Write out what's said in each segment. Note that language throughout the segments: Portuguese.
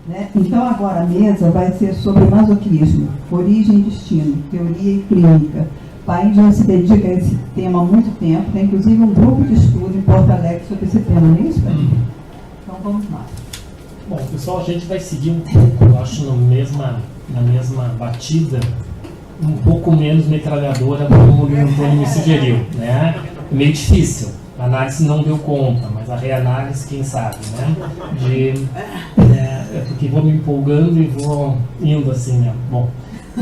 Né? Então, agora a mesa vai ser sobre masoquismo, origem e destino, teoria e clínica. Paim já se dedica a esse tema há muito tempo, tem inclusive um grupo de estudo em Porto Alegre sobre esse tema, não é isso, Paim? Então, vamos lá. Bom, pessoal, a gente vai seguir um pouco, eu acho, na mesma batida, um pouco menos metralhadora, como o Antônio me sugeriu, né? É meio difícil. A análise não deu conta, mas a reanálise, quem sabe, né? Porque vou me empolgando e vou indo assim, né? Bom,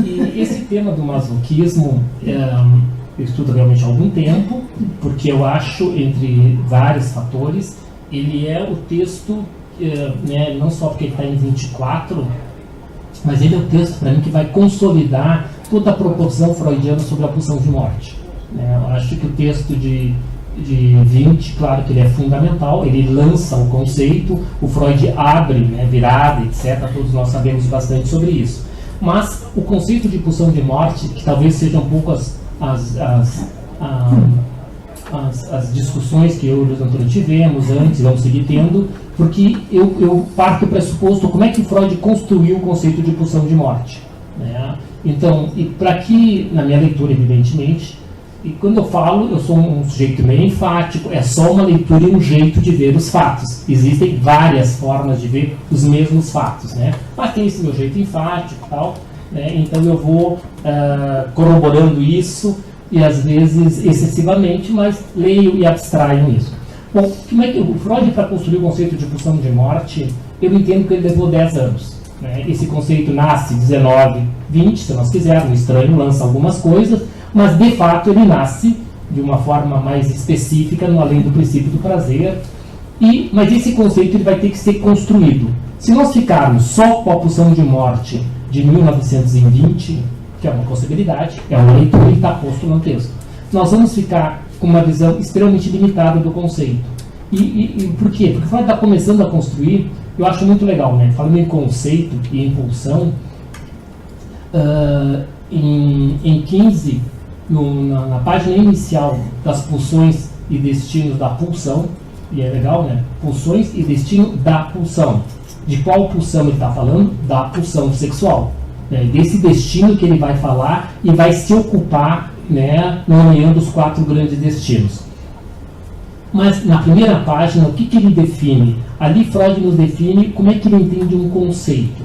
e esse tema do masoquismo eu estudo realmente há algum tempo, porque eu acho, entre vários fatores, ele é o texto, né, não só porque ele está em 24, mas ele é o texto, para mim, que vai consolidar toda a proposição freudiana sobre a pulsão de morte. Né? Eu acho que o texto de 20, claro que ele é fundamental, ele lança o conceito, o Freud abre, né, virada, etc. Todos nós sabemos bastante sobre isso. Mas o conceito de pulsão de morte, que talvez sejam um pouco as discussões que eu e o Luiz Antônio tivemos antes, vamos seguir tendo, porque eu parto do pressuposto como é que Freud construiu o conceito de pulsão de morte. Né? Então, e para que, na minha leitura, evidentemente, e quando eu falo, eu sou um sujeito meio enfático, é só uma leitura e um jeito de ver os fatos. Existem várias formas de ver os mesmos fatos, né? Mas tem esse meu jeito enfático e tal, né? Então eu vou corroborando isso, e às vezes excessivamente, mas leio e abstraio isso. Bom, como é que o Freud, para construir o conceito de pulsão de morte, eu entendo que ele levou 10 anos. Né? Esse conceito nasce 19, 20, se nós quisermos, o Estranho lança algumas coisas, mas de fato ele nasce de uma forma mais específica, no além do princípio do prazer, mas esse conceito ele vai ter que ser construído. Se nós ficarmos só com a pulsão de morte de 1920, que é uma possibilidade, é uma leitura e está posto no texto, nós vamos ficar com uma visão extremamente limitada do conceito. E por quê? Porque Freud está começando a construir, eu acho muito legal, né? Falando em conceito e em pulsão, em 15, na página inicial das pulsões e destinos da pulsão, e é legal, né? Pulsões e destino da pulsão. De qual pulsão ele está falando? Da pulsão sexual. Né? Desse destino que ele vai falar e vai se ocupar, né, nomeando os 4 grandes destinos. Mas na primeira página, o que ele define? Ali Freud nos define como é que ele entende um conceito.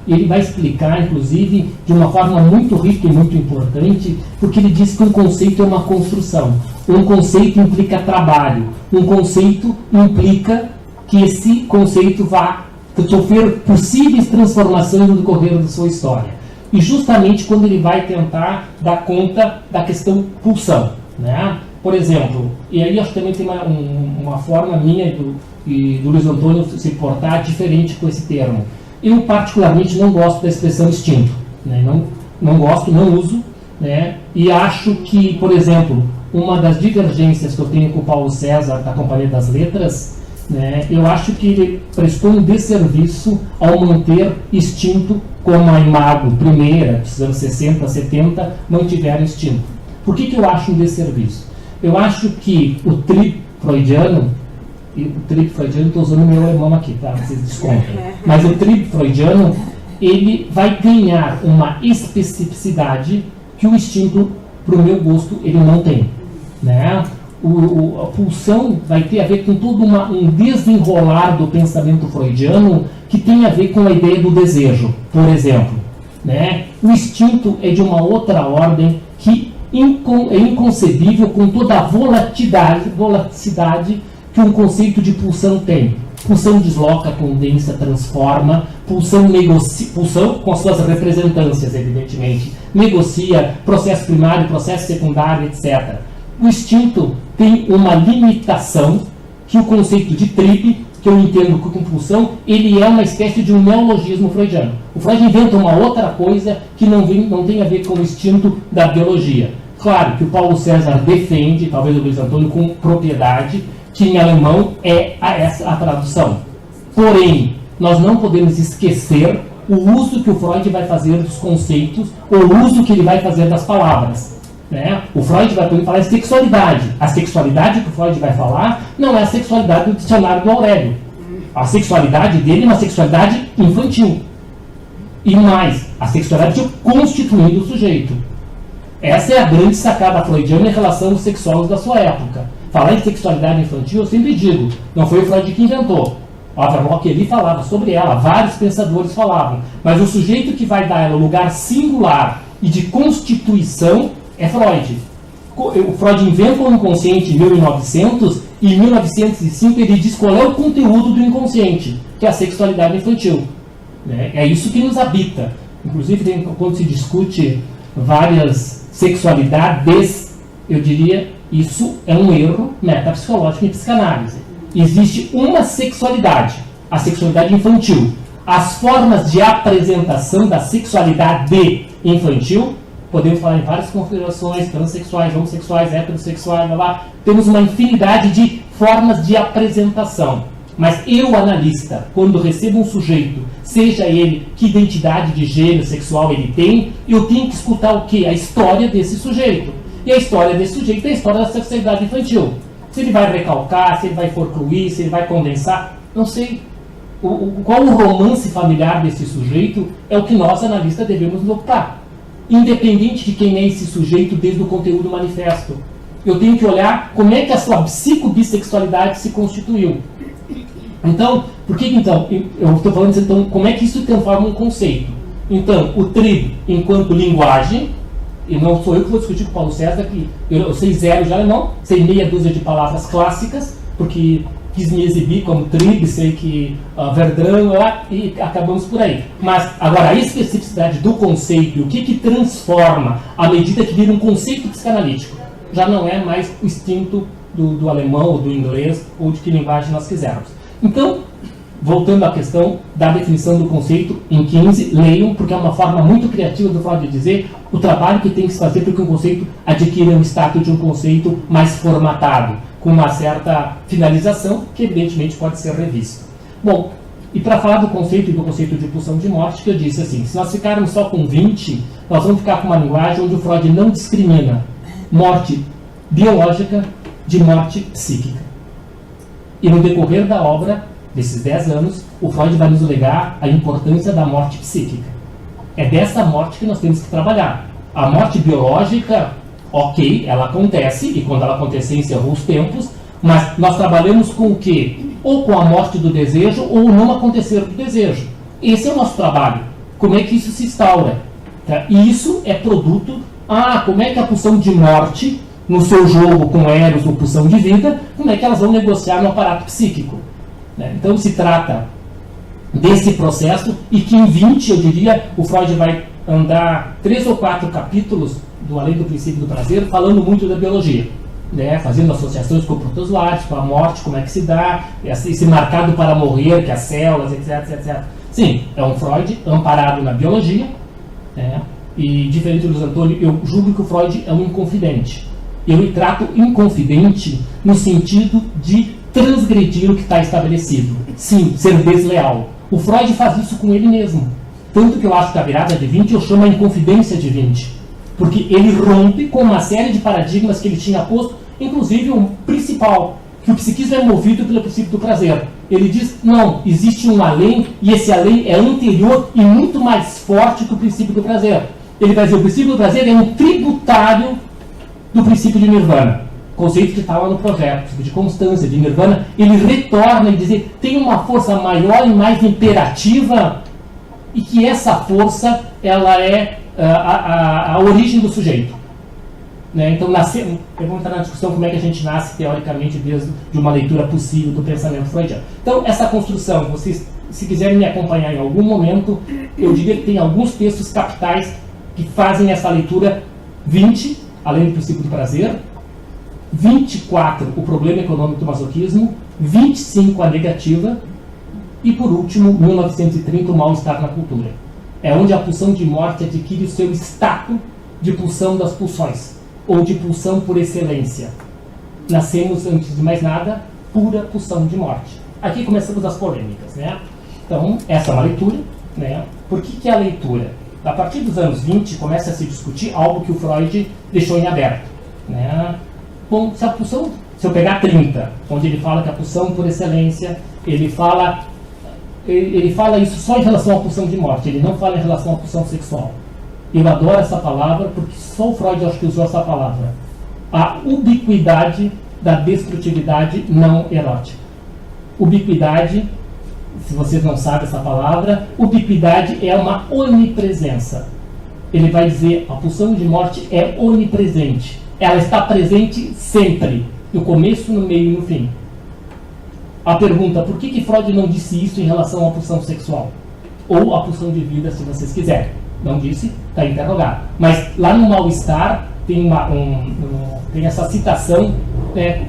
Ele vai explicar, inclusive, de uma forma muito rica e muito importante, porque ele diz que um conceito é uma construção. Um conceito implica trabalho. Um conceito implica que esse conceito vá sofrer possíveis transformações no decorrer da sua história. E justamente quando ele vai tentar dar conta da questão pulsão. Né? Por exemplo, e aí acho que também tem uma forma minha e do Luiz Antônio se portar diferente com esse termo. Eu particularmente não gosto da expressão instinto. Né? Não gosto, não uso. Né? E acho que, por exemplo, uma das divergências que eu tenho com o Paulo César, da Companhia das Letras, né, eu acho que ele prestou um desserviço ao manter instinto como a Imago primeira, dos anos 60, 70, mantiveram instinto. Por que eu acho um desserviço? Eu acho que o trip freudiano, estou usando o meu alemão aqui, tá? Vocês descontam. Mas o trip freudiano, ele vai ganhar uma especificidade que o instinto, para o meu gosto, ele não tem. Né? A pulsão vai ter a ver com todo um desenrolar do pensamento freudiano que tem a ver com a ideia do desejo, por exemplo. Né? O instinto é de uma outra ordem que é inconcebível com toda a volatilidade que um conceito de pulsão tem. Pulsão desloca, condensa, transforma, pulsão negocia, pulsão com as suas representâncias, evidentemente, negocia, processo primário, processo secundário, etc. O instinto tem uma limitação que o conceito de trip, que eu entendo com pulsão, ele é uma espécie de um neologismo freudiano. O Freud inventa uma outra coisa que não tem a ver com o instinto da biologia. Claro que o Paulo César defende, talvez o Luiz Antônio com propriedade, que em alemão é a tradução. Porém, nós não podemos esquecer o uso que o Freud vai fazer dos conceitos, ou o uso que ele vai fazer das palavras. Né? O Freud vai falar de sexualidade. A sexualidade que o Freud vai falar não é a sexualidade do dicionário do Aurélio. a sexualidade dele é uma sexualidade infantil. E mais, a sexualidade constituindo o sujeito. Essa é a grande sacada freudiana em relação aos sexólogos da sua época. Falar em sexualidade infantil, eu sempre digo, não foi o Freud que inventou. O Havelock ele falava sobre ela, vários pensadores falavam. Mas o sujeito que vai dar ela lugar singular e de constituição é Freud. O Freud inventa o inconsciente em 1900 e em 1905 ele diz qual é o conteúdo do inconsciente, que é a sexualidade infantil. É isso que nos habita. Inclusive, quando se discute várias sexualidades, eu diria, isso é um erro metapsicológico em psicanálise. Existe uma sexualidade, a sexualidade infantil. As formas de apresentação da sexualidade infantil, podemos falar em várias configurações, transexuais, homossexuais, heterossexuais, blá, blá. Temos uma infinidade de formas de apresentação. Mas eu, analista, quando recebo um sujeito, seja ele que identidade de gênero sexual ele tem, eu tenho que escutar o quê? A história desse sujeito. E a história desse sujeito é a história da sexualidade infantil. Se ele vai recalcar, se ele vai forcluir, se ele vai condensar, não sei. Qual o romance familiar desse sujeito é o que nós, analistas, devemos nos ocupar. Independente de quem é esse sujeito desde o conteúdo manifesto. Eu tenho que olhar como é que a sua psicobissexualidade se constituiu. Então, por que então? Eu estou falando então, como é que isso transforma um conceito? Então, o TRIB enquanto linguagem, e não sou eu que vou discutir com o Paulo César, que eu sei zero de alemão, sei meia dúzia de palavras clássicas, porque quis me exibir como TRIB, sei que Verdran, e acabamos por aí. Mas, agora, a especificidade do conceito e o que transforma à medida que vira um conceito psicanalítico, já não é mais o instinto do alemão ou do inglês, ou de que linguagem nós quisermos. Então, voltando à questão da definição do conceito, em 15, leiam, porque é uma forma muito criativa do Freud de dizer o trabalho que tem que se fazer para que um conceito adquira um status de um conceito mais formatado, com uma certa finalização, que evidentemente pode ser revisto. Bom, e para falar do conceito e do conceito de pulsão de morte, que eu disse assim, se nós ficarmos só com 20, nós vamos ficar com uma linguagem onde o Freud não discrimina morte biológica de morte psíquica. E no decorrer da obra, desses 10 anos, o Freud vai nos legar a importância da morte psíquica. É dessa morte que nós temos que trabalhar. A morte biológica, ok, ela acontece, e quando ela acontecer encerrou os tempos, mas nós trabalhamos com o quê? Ou com a morte do desejo, ou o não acontecer do desejo. Esse é o nosso trabalho. Como é que isso se instaura? Tá? E isso é produto... como é que a pulsão de morte, no seu jogo com Eros ou pulsão de vida, como é que elas vão negociar no aparato psíquico? Então se trata desse processo e que em 20, eu diria, o Freud vai andar 3 ou 4 capítulos do Além do Princípio do Prazer, falando muito da biologia, fazendo associações com o protozoários, com a morte, como é que se dá, esse marcado para morrer, que as células, etc, etc. Sim, é um Freud amparado na biologia, e diferente do Luiz Antônio, eu julgo que o Freud é um inconfidente. Eu o trato inconfidente no sentido de transgredir o que está estabelecido. Sim, ser desleal. O Freud faz isso com ele mesmo. Tanto que eu acho que a virada de 20 eu chamo a inconfidência de 20. Porque ele rompe com uma série de paradigmas que ele tinha posto, inclusive um principal, que o psiquismo é movido pelo princípio do prazer. Ele diz, não, existe um além, e esse além é anterior e muito mais forte que o princípio do prazer. Ele vai dizer, o princípio do prazer é um tributário do princípio de Nirvana, conceito que está lá no projeto, princípio de constância, de Nirvana. Ele retorna e diz, tem uma força maior e mais imperativa, e que essa força, ela é a origem do sujeito. Então, eu vou entrar na discussão como é que a gente nasce teoricamente desde de uma leitura possível do pensamento freudiano. Então, essa construção, vocês, se quiserem me acompanhar em algum momento, eu diria que tem alguns textos capitais que fazem essa leitura. 20, Além do Princípio do Prazer, 24, O Problema Econômico do Masoquismo, 25, A Negativa, e por último, 1930, O Mal-Estar na Cultura. É onde a pulsão de morte adquire o seu status de pulsão das pulsões, ou de pulsão por excelência. Nascemos, antes de mais nada, pura pulsão de morte. Aqui começamos as polêmicas, Então, essa é uma leitura, Por que é a leitura? A partir dos anos 20, começa a se discutir algo que o Freud deixou em aberto, Bom, se eu pegar 30, onde ele fala que a pulsão por excelência ele fala isso só em relação à pulsão de morte, ele não fala em relação à pulsão sexual. Eu adoro essa palavra, porque só o Freud acho que usou essa palavra. A ubiquidade da destrutividade não erótica. Ubiquidade, se vocês não sabem essa palavra, ubiquidade é uma onipresença. Ele vai dizer, a pulsão de morte é onipresente. Ela está presente sempre, no começo, no meio e no fim. A pergunta, por que Freud não disse isso em relação à pulsão sexual? Ou à pulsão de vida, se vocês quiserem. Não disse, está interrogado. Mas lá no Mal-Estar tem, tem essa citação, é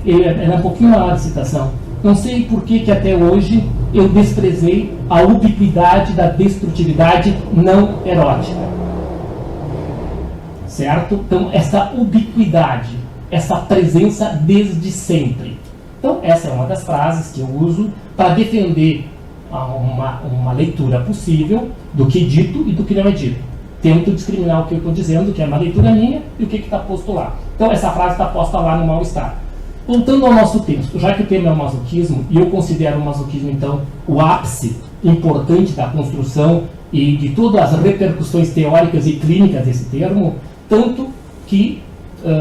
um pouquinho maior a citação. Não sei por que até hoje eu desprezei a ubiquidade da destrutividade não erótica. Certo? Então, essa ubiquidade, essa presença desde sempre. Então, essa é uma das frases que eu uso para defender uma leitura possível do que é dito e do que não é dito. Tento discriminar o que eu estou dizendo, que é uma leitura minha, e o que está posto lá. Então, essa frase está posta lá no Mal-Estar. Voltando ao nosso texto, já que o tema é o masoquismo, e eu considero o masoquismo, então, o ápice importante da construção e de todas as repercussões teóricas e clínicas desse termo, tanto que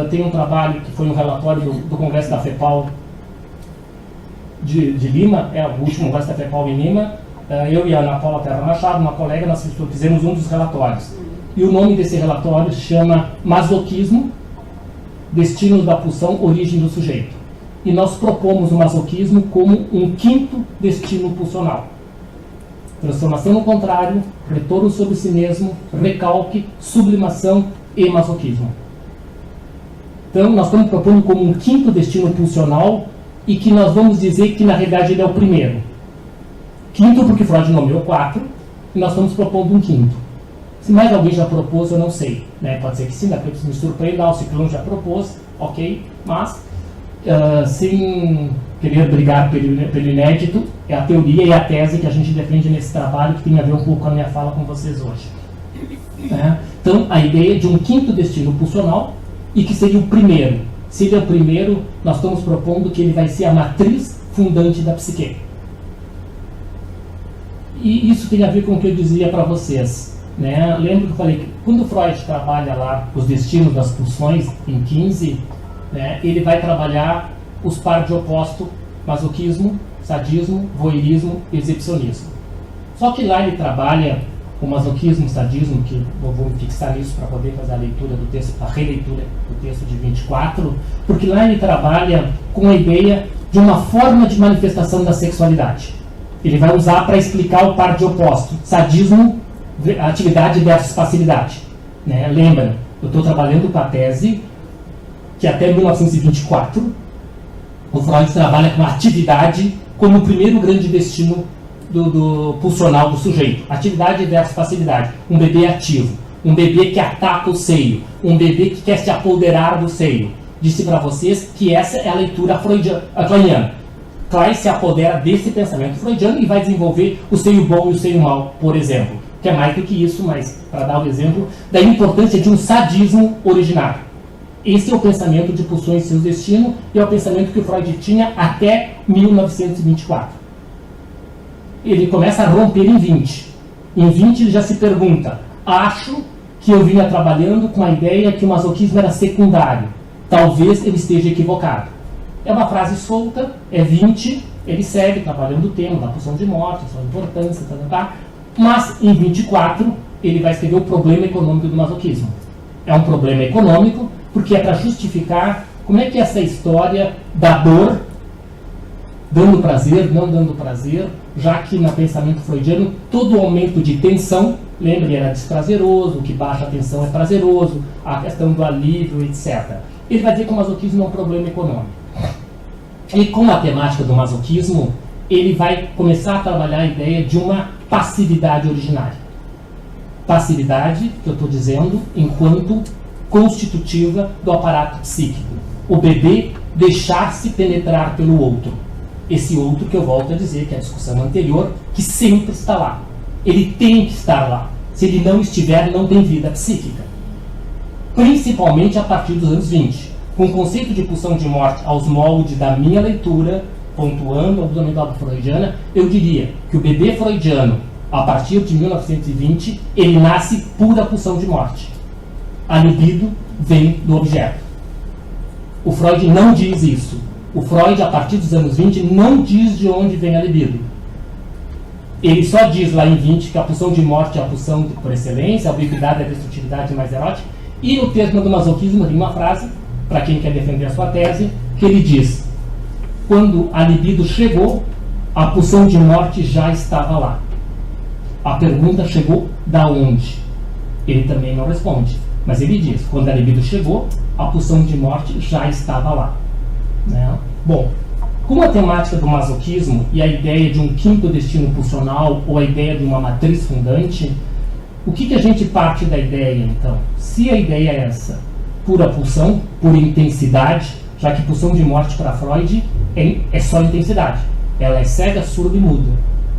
tem um trabalho que foi um relatório do Congresso da FEPAL de Lima, o último Congresso da FEPAL em Lima, eu e a Ana Paula Terra Machado, uma colega, nós fizemos um dos relatórios. E o nome desse relatório se chama Masoquismo, Destinos da Pulsão, Origem do Sujeito. E nós propomos o masoquismo como um quinto destino pulsional. Transformação no contrário, retorno sobre si mesmo, recalque, sublimação e masoquismo. Então, nós estamos propondo como um quinto destino pulsional e que nós vamos dizer que, na realidade, ele é o primeiro. Quinto porque Freud nomeou 4 e nós estamos propondo um quinto. Se mais alguém já propôs, eu não sei. Né? Pode ser que sim, daqui me surpreenda, o Ciclone já propôs, ok, mas sem querer brigar pelo inédito, é a teoria e a tese que a gente defende nesse trabalho, que tem a ver um pouco com a minha fala com vocês hoje. Então, a ideia de um quinto destino pulsional e que seria o primeiro. Se ele é o primeiro, nós estamos propondo que ele vai ser a matriz fundante da psique. E isso tem a ver com o que eu dizia para vocês. Né? Lembro que eu falei que quando Freud trabalha lá os destinos das pulsões, em 15, né, ele vai trabalhar os par de oposto, masoquismo, sadismo, voyeurismo e exibicionismo. Só que lá ele trabalha o masoquismo, sadismo, que eu vou me fixar nisso para poder fazer a leitura do texto, a releitura do texto de 24, porque lá ele trabalha com a ideia de uma forma de manifestação da sexualidade. Ele vai usar para explicar o par de oposto, sadismo, atividade versus passividade. Né? Lembra, eu estou trabalhando com a tese que até 1924 o Freud trabalha com a atividade como o primeiro grande destino do pulsional do sujeito. Atividade versus passividade. Um bebê ativo, um bebê que ataca o seio, um bebê que quer se apoderar do seio. Disse para vocês que essa é a leitura kleiniana. Klein se apodera desse pensamento freudiano e vai desenvolver o seio bom e o seio mau, por exemplo. Que é mais do que isso, mas para dar o exemplo da importância de um sadismo originário. Esse é o pensamento de pulsões e seu destino, e é o pensamento que o Freud tinha até 1924. Ele começa a romper em 20. Em 20 ele já se pergunta, acho que eu vinha trabalhando com a ideia que o masoquismo era secundário. Talvez ele esteja equivocado. É uma frase solta, é 20, ele segue trabalhando o tema da pulsão de morte, sua importância, mas em 24 ele vai escrever o problema econômico do masoquismo. É um problema econômico porque é para justificar como é que essa história da dor, dando prazer, não dando prazer, já que no pensamento freudiano todo aumento de tensão, lembre, era desprazeroso, o que baixa a tensão é prazeroso, a questão do alívio, etc. Ele vai dizer que o masoquismo é um problema econômico. E com a temática do masoquismo, ele vai começar a trabalhar a ideia de uma passividade originária. Passividade, que eu estou dizendo, enquanto constitutiva do aparato psíquico. O bebê deixar-se penetrar pelo outro. Esse outro que eu volto a dizer, que é a discussão anterior, que sempre está lá. Ele tem que estar lá. Se ele não estiver, não tem vida psíquica. Principalmente a partir dos anos 20. Com o conceito de pulsão de morte aos moldes da minha leitura, pontuando a abuso mental freudiana, eu diria que o bebê freudiano, a partir de 1920, ele nasce pura pulsão de morte. A libido vem do objeto. O Freud não diz isso. O Freud, a partir dos anos 20, não diz de onde vem a libido. Ele só diz lá em 20 que a pulsão de morte é a pulsão por excelência, a ambiguidade é a destrutividade mais erótica. E no texto do masoquismo tem uma frase, para quem quer defender a sua tese, que ele diz: quando a libido chegou, a pulsão de morte já estava lá. A pergunta chegou da onde? Ele também não responde. Mas ele diz, quando a libido chegou, a pulsão de morte já estava lá. Né? Bom, como a temática do masoquismo e a ideia de um quinto destino pulsional ou a ideia de uma matriz fundante, o que a gente parte da ideia, então? Se a ideia é essa, pura pulsão, pura intensidade, já que pulsão de morte para Freud é só intensidade. Ela é cega, surda e muda.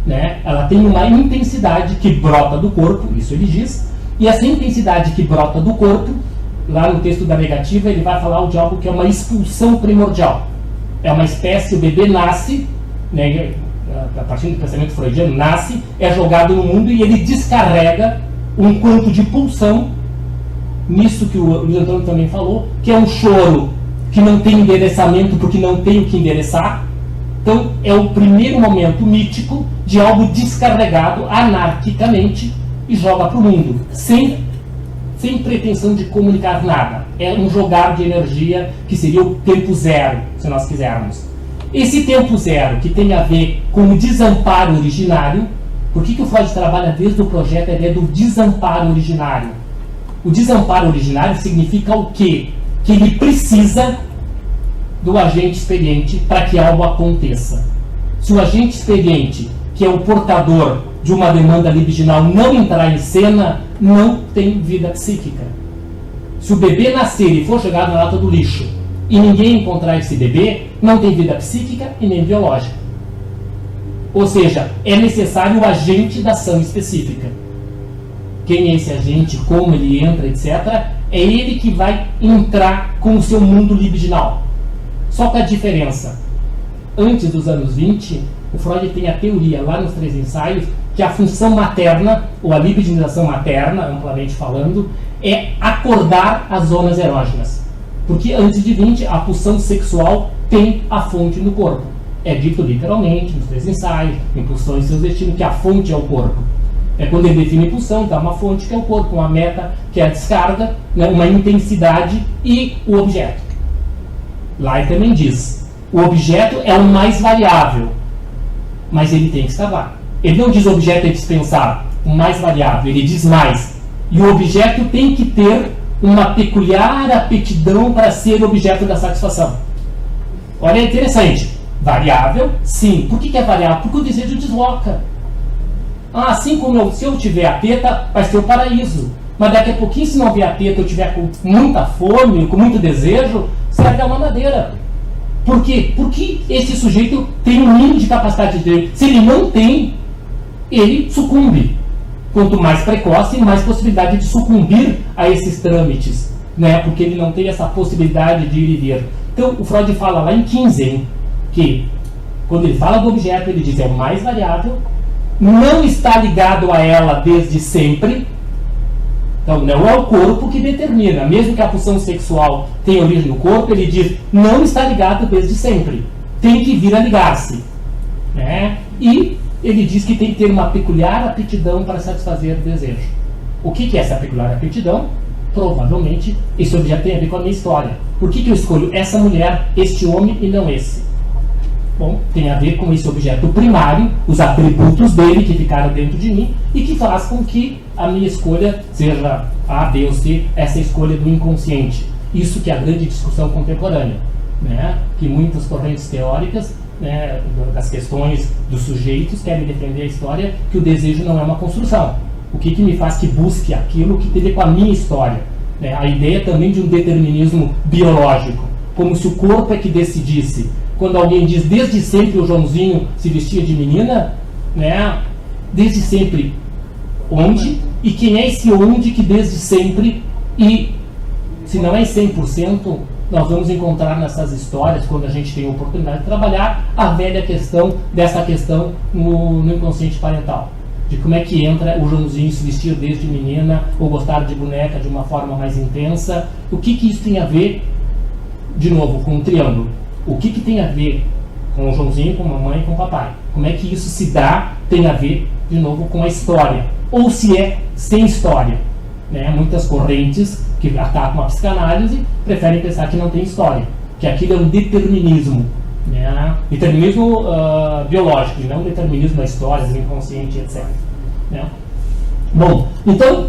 Né? Ela tem uma intensidade que brota do corpo, isso ele diz, e essa intensidade que brota do corpo, lá no texto da negativa, ele vai falar de algo que é uma expulsão primordial. É uma espécie, o bebê nasce, né, a partir do pensamento freudiano, nasce, é jogado no mundo e ele descarrega um quanto de pulsão, nisso que o Luiz Antônio também falou, que é um choro que não tem endereçamento porque não tem o que endereçar. Então, é o primeiro momento mítico de algo descarregado anarquicamente e joga para o mundo, sem pretensão de comunicar nada. É um jogar de energia que seria o tempo zero, se nós quisermos. Esse tempo zero, que tem a ver com o desamparo originário, por que o Freud trabalha desde o projeto a ideia do desamparo originário? O desamparo originário significa o quê? Que ele precisa do agente experiente para que algo aconteça. Se o agente experiente, que é o portador de uma demanda libidinal, não entrar em cena, não tem vida psíquica. Se o bebê nascer e for jogado na lata do lixo e ninguém encontrar esse bebê, não tem vida psíquica e nem biológica. Ou seja, é necessário o agente da ação específica. Quem é esse agente, como ele entra, etc., é ele que vai entrar com o seu mundo libidinal. Só que a diferença, antes dos anos 20, o Freud tem a teoria, lá nos 3 ensaios, que a função materna, ou a libidinização materna, amplamente falando, é acordar as zonas erógenas. Porque antes de 20, a pulsão sexual tem a fonte no corpo. É dito literalmente, nos 3 ensaios, impulsão e seus destinos, que a fonte é o corpo. É quando ele define impulsão, dá uma fonte que é o corpo, uma meta que é a descarga, né, uma intensidade e o objeto. Lá ele também diz, o objeto é o mais variável, mas ele tem que estar lá. Ele não diz o objeto é dispensável, o mais variável, ele diz mais. E o objeto tem que ter uma peculiar aptidão para ser objeto da satisfação. Olha, é interessante. Variável, sim. Por que é variável? Porque o desejo desloca. Assim como se eu tiver a teta, vai ser o paraíso. Mas daqui a pouquinho, se não vier a teta, eu tiver com muita fome, com muito desejo, será que é uma madeira. Por quê? Porque esse sujeito tem um mínimo de capacidade de... Se ele não tem, ele sucumbe. Quanto mais precoce, mais possibilidade de sucumbir a esses trâmites, né? Porque ele não tem essa possibilidade de ir e vir. Então, o Freud fala lá em 15, que quando ele fala do objeto, ele diz é o mais variável, não está ligado a ela desde sempre. Então, não é o corpo que determina. Mesmo que a pulsão sexual tenha origem no corpo, ele diz, não está ligado desde sempre. Tem que vir a ligar-se. Né? E ele diz que tem que ter uma peculiar aptidão para satisfazer o desejo. O que é essa peculiar aptidão? Provavelmente, esse objeto tem a ver com a minha história. Por que eu escolho essa mulher, este homem e não esse? Bom, tem a ver com esse objeto primário, os atributos dele que ficaram dentro de mim e que faz com que a minha escolha seja A, B ou C, essa escolha do inconsciente. Isso que é a grande discussão contemporânea, né? Que muitas correntes teóricas, né, das questões dos sujeitos querem defender a história que o desejo não é uma construção. O que me faz que busque aquilo que tem a ver com a minha história? Né? A ideia também de um determinismo biológico, como se o corpo é que decidisse. Quando alguém diz desde sempre o Joãozinho se vestia de menina, né? Desde sempre onde? E quem é esse onde que desde sempre, e se não é 100%, nós vamos encontrar nessas histórias, quando a gente tem a oportunidade de trabalhar, a velha questão dessa questão no inconsciente parental. De como é que entra o Joãozinho se vestir desde menina ou gostar de boneca de uma forma mais intensa. O que isso tem a ver, de novo, com o triângulo? O que tem a ver com o Joãozinho, com a mamãe e com o papai? Como é que isso se dá, tem a ver, de novo, com a história? Ou se é sem história? Né? Muitas correntes que atacam a psicanálise preferem pensar que não tem história, que aquilo é um determinismo. Né? Determinismo biológico, e não determinismo da história, do inconsciente, etc. Né? Bom, então,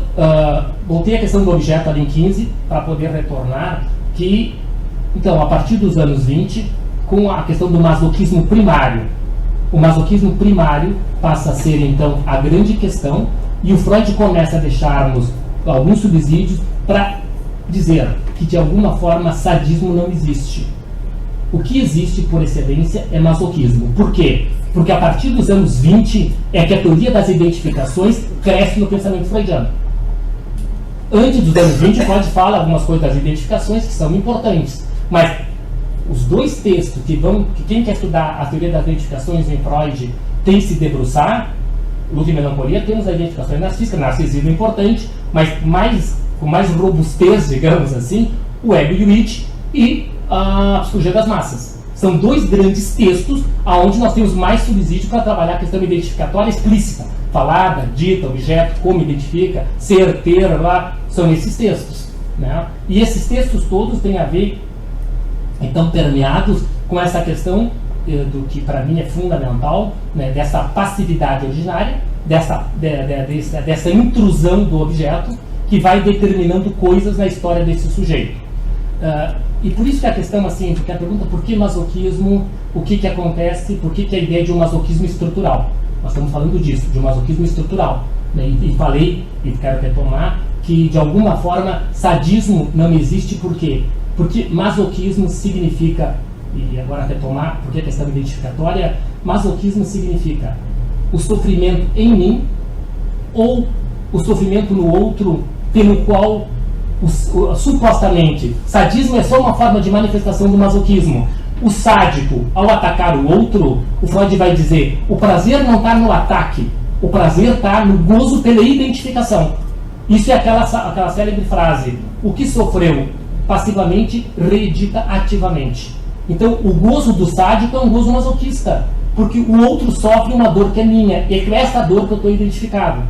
voltei à questão do objeto ali em 15, para poder retornar que, então, a partir dos anos 20, com a questão do masoquismo primário, o masoquismo primário passa a ser, então, a grande questão, e o Freud começa a deixarmos alguns subsídios para dizer que, de alguma forma, sadismo não existe. O que existe, por excelência, é masoquismo. Por quê? Porque a partir dos anos 20 é que a teoria das identificações cresce no pensamento freudiano. Antes dos anos 20, Freud fala algumas coisas das identificações que são importantes, mas os dois textos que quem quer estudar a teoria das identificações em Freud tem que se debruçar. Luto e Melancolia temos as identificações narcísicas, narcisismo é importante, mas com mais robustez, digamos assim, o ego e o id e a psicologia das massas. São dois grandes textos onde nós temos mais subsídio para trabalhar a questão identificatória explícita. Falada, dita, objeto, como identifica, ser, ter, lá, são esses textos. Né? E esses textos todos têm a ver, então, permeados com essa questão do que para mim é fundamental, né, dessa passividade originária, dessa intrusão do objeto que vai determinando coisas na história desse sujeito. E por isso que a questão, assim, porque a pergunta por que masoquismo, o que acontece, por que a ideia de um masoquismo estrutural? Nós estamos falando disso, de um masoquismo estrutural. Né? E falei, e quero retomar, que de alguma forma sadismo não existe, por quê? Porque masoquismo significa, e agora retomar, porque a questão identificatória, masoquismo significa o sofrimento em mim ou o sofrimento no outro pelo qual supostamente sadismo é só uma forma de manifestação do masoquismo. O sádico, ao atacar o outro, o Freud vai dizer, o prazer não está no ataque, o prazer está no gozo pela identificação. Isso é aquela célebre frase, o que sofreu passivamente reedita ativamente. Então o gozo do sádico é um gozo masoquista, porque o outro sofre uma dor que é minha, e é com essa dor que eu estou identificado.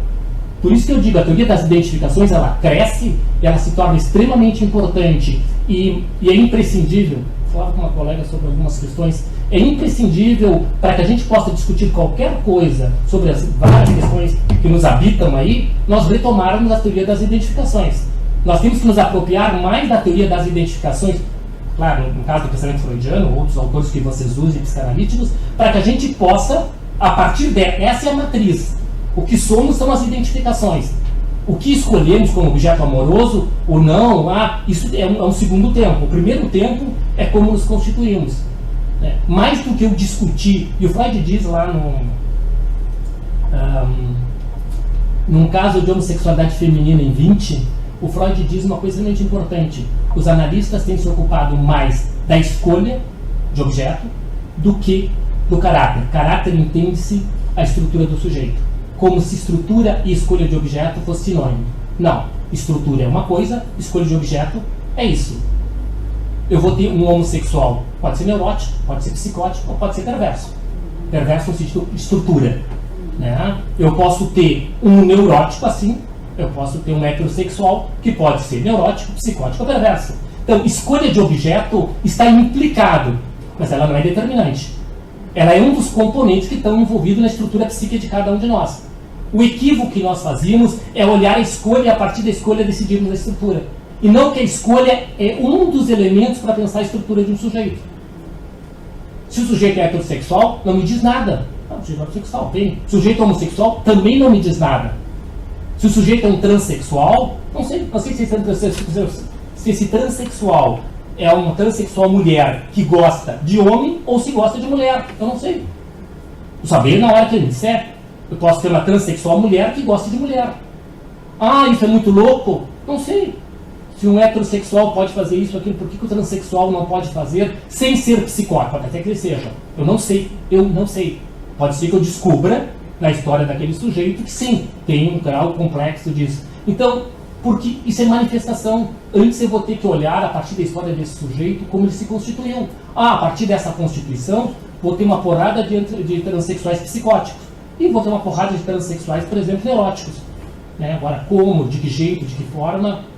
Por isso que eu digo, a teoria das identificações, ela cresce, ela se torna extremamente importante e é imprescindível. Falava com uma colega sobre algumas questões, é imprescindível para que a gente possa discutir qualquer coisa sobre as várias questões que nos habitam aí, nós retomarmos a teoria das identificações. Nós temos que nos apropriar mais da teoria das identificações, claro, no caso do pensamento freudiano, outros autores que vocês usem, psicanalíticos, para que a gente possa, a partir essa é a matriz. O que somos são as identificações. O que escolhemos como objeto amoroso ou não, isso é um segundo tempo. O primeiro tempo é como nos constituímos. Né? Mais do que eu discutir, e o Freud diz lá num caso de homossexualidade feminina em 20, o Freud diz uma coisa extremamente importante. Os analistas têm se ocupado mais da escolha de objeto do que do caráter. Caráter entende-se a estrutura do sujeito. Como se estrutura e escolha de objeto fosse sinônimo. Não. Estrutura é uma coisa, escolha de objeto é isso. Eu vou ter um homossexual, pode ser neurótico, pode ser psicótico ou pode ser perverso. Perverso no sentido de estrutura. Né? Eu posso ter um neurótico assim, eu posso ter um heterossexual que pode ser neurótico, psicótico ou perverso. Então, escolha de objeto está implicado, mas ela não é determinante. Ela é um dos componentes que estão envolvidos na estrutura psíquica de cada um de nós. O equívoco que nós fazíamos é olhar a escolha e a partir da escolha decidirmos a estrutura. E não que a escolha é um dos elementos para pensar a estrutura de um sujeito. Se o sujeito é heterossexual, não me diz nada. Não, o sujeito é heterossexual, bem. Se o sujeito é homossexual, também não me diz nada. Se o sujeito é um transexual, não sei se esse transexual é uma transexual mulher que gosta de homem ou se gosta de mulher. Eu não sei. Eu saber na hora que ele disser. Eu posso ter uma transexual mulher que gosta de mulher. Isso é muito louco? Não sei. Se um heterossexual pode fazer isso, aquilo, por que o transexual não pode fazer sem ser psicótico? Pode até que ele seja. Eu não sei. Pode ser que eu descubra na história daquele sujeito que sim, tem um grau complexo disso. Então, porque isso é manifestação. Antes eu vou ter que olhar, a partir da história desse sujeito, como ele se constituiu. A partir dessa constituição, vou ter uma porrada de transexuais psicóticos. E vou ter uma porrada de transexuais, por exemplo, neuróticos. Né? Agora, como, de que jeito, de que forma...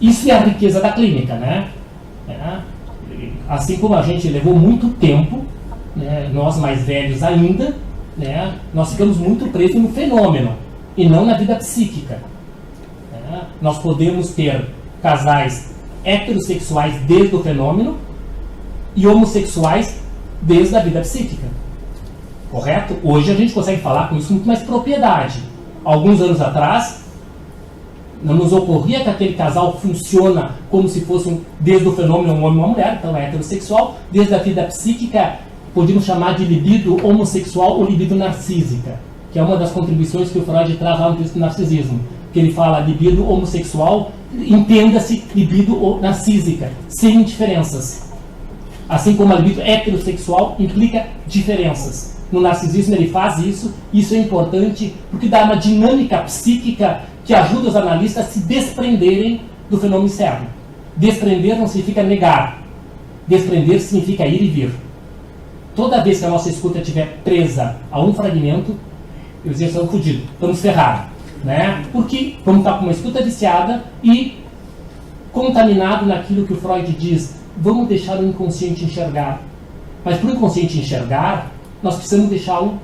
Isso é a riqueza da clínica, né? Assim como a gente levou muito tempo, né, nós mais velhos ainda, né, nós ficamos muito presos no fenômeno e não na vida psíquica. Né? Nós podemos ter casais heterossexuais desde o fenômeno e homossexuais desde a vida psíquica. Correto? Hoje a gente consegue falar com isso com muito mais propriedade. Alguns anos atrás, não nos ocorria que aquele casal funciona como se fosse desde o fenômeno um homem e uma mulher, então é heterossexual, desde a vida psíquica, podíamos chamar de libido homossexual ou libido narcísica, que é uma das contribuições que o Freud traz lá no texto do narcisismo, que ele fala libido homossexual, entenda-se libido narcísica, sem diferenças. Assim como a libido heterossexual implica diferenças. No narcisismo ele faz isso, e isso é importante porque dá uma dinâmica psíquica que ajuda os analistas a se desprenderem do fenômeno externo. Desprender não significa negar. Desprender significa ir e vir. Toda vez que a nossa escuta estiver presa a um fragmento, eu diria, estamos fodidos, estamos ferrados. Né? Porque vamos estar com uma escuta viciada e contaminado naquilo que o Freud diz, vamos deixar o inconsciente enxergar. Mas para o inconsciente enxergar, nós precisamos deixá-lo,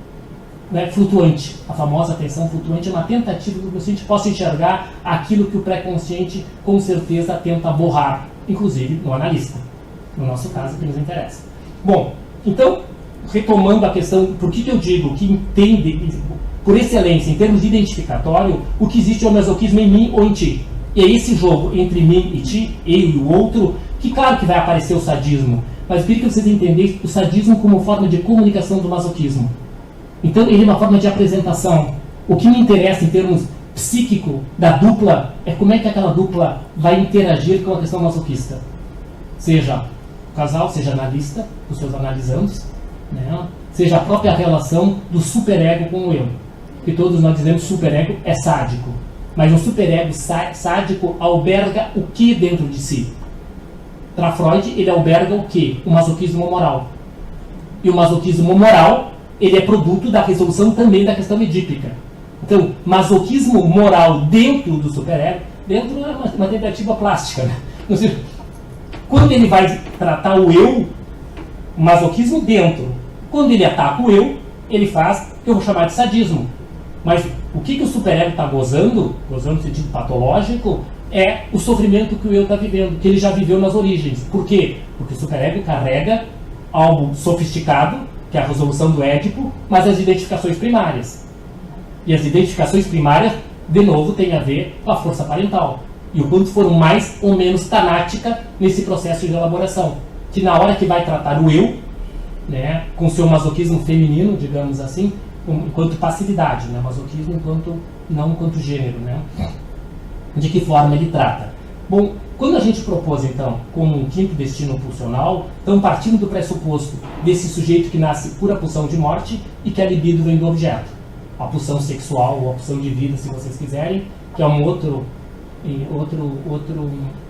né, flutuante. A famosa atenção flutuante é uma tentativa que o consciente possa enxergar aquilo que o pré-consciente com certeza tenta borrar, inclusive no analista. No nosso caso, que nos interessa. Bom, então, retomando a questão, por que eu digo que entende, por excelência, em termos de identificatório, o que existe é o masoquismo em mim ou em ti. E é esse jogo entre mim e ti, eu e o outro, que claro que vai aparecer o sadismo, mas eu queria que vocês entendessem o sadismo como forma de comunicação do masoquismo. Então, ele é uma forma de apresentação. O que me interessa em termos psíquico da dupla é como é que aquela dupla vai interagir com a questão masoquista. Seja o casal, seja analista, os seus analisandos, né? Seja a própria relação do superego com o eu. Que todos nós dizemos que o superego é sádico. Mas um superego sádico alberga o que dentro de si? Para Freud, ele alberga o que? O masoquismo moral. E o masoquismo moral, ele é produto da resolução também da questão edípica. Então, masoquismo moral dentro do superego, dentro é uma tentativa plástica. Né? Ou seja, quando ele vai tratar o eu, masoquismo dentro. Quando ele ataca o eu, ele faz o que eu vou chamar de sadismo. Mas o que o superego está gozando no sentido patológico, é o sofrimento que o eu está vivendo, que ele já viveu nas origens. Por quê? Porque o superego carrega algo sofisticado, que é a resolução do Édipo, mas as identificações primárias. E as identificações primárias, de novo, têm a ver com a força parental. E o quanto foram mais ou menos tanática nesse processo de elaboração. Que na hora que vai tratar o eu, né, com seu masoquismo feminino, digamos assim, enquanto passividade, né, masoquismo não enquanto gênero, né, de que forma ele trata. Bom, quando a gente propôs, então, como um quinto destino pulsional, então partindo do pressuposto desse sujeito que nasce pura pulsão de morte e que a libido vem do objeto. A pulsão sexual ou a pulsão de vida, se vocês quiserem, que é um outro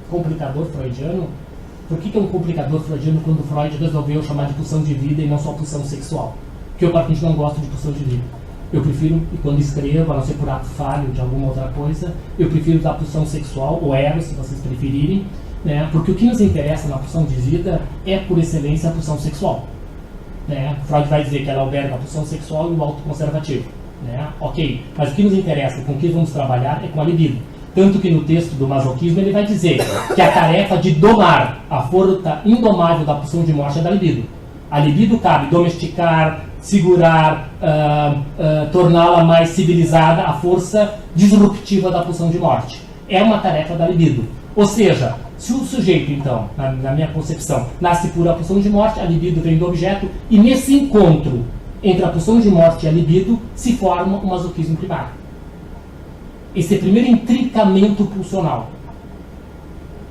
complicador freudiano. Por que é um complicador freudiano quando Freud resolveu chamar de pulsão de vida e não só pulsão sexual? Porque eu, particularmente, não gosto de pulsão de vida. Eu prefiro, e quando escrevo, a não ser por ato falho de alguma outra coisa, eu prefiro usar a pulsão sexual, ou eros, se vocês preferirem, né? Porque o que nos interessa na pulsão de vida é, por excelência, a pulsão sexual. Né? Freud vai dizer que ela alberga a pulsão sexual e o autoconservativo. Né? Ok, mas o que nos interessa, com o que vamos trabalhar, é com a libido. Tanto que no texto do masoquismo ele vai dizer que a tarefa de domar a força indomável da pulsão de morte é da libido. A libido cabe domesticar, segurar, torná-la mais civilizada, a força disruptiva da pulsão de morte. É uma tarefa da libido. Ou seja, se o sujeito, então, na minha concepção, nasce por a pulsão de morte, a libido vem do objeto, e nesse encontro entre a pulsão de morte e a libido se forma o masoquismo primário. Esse é o primeiro intrincamento pulsional.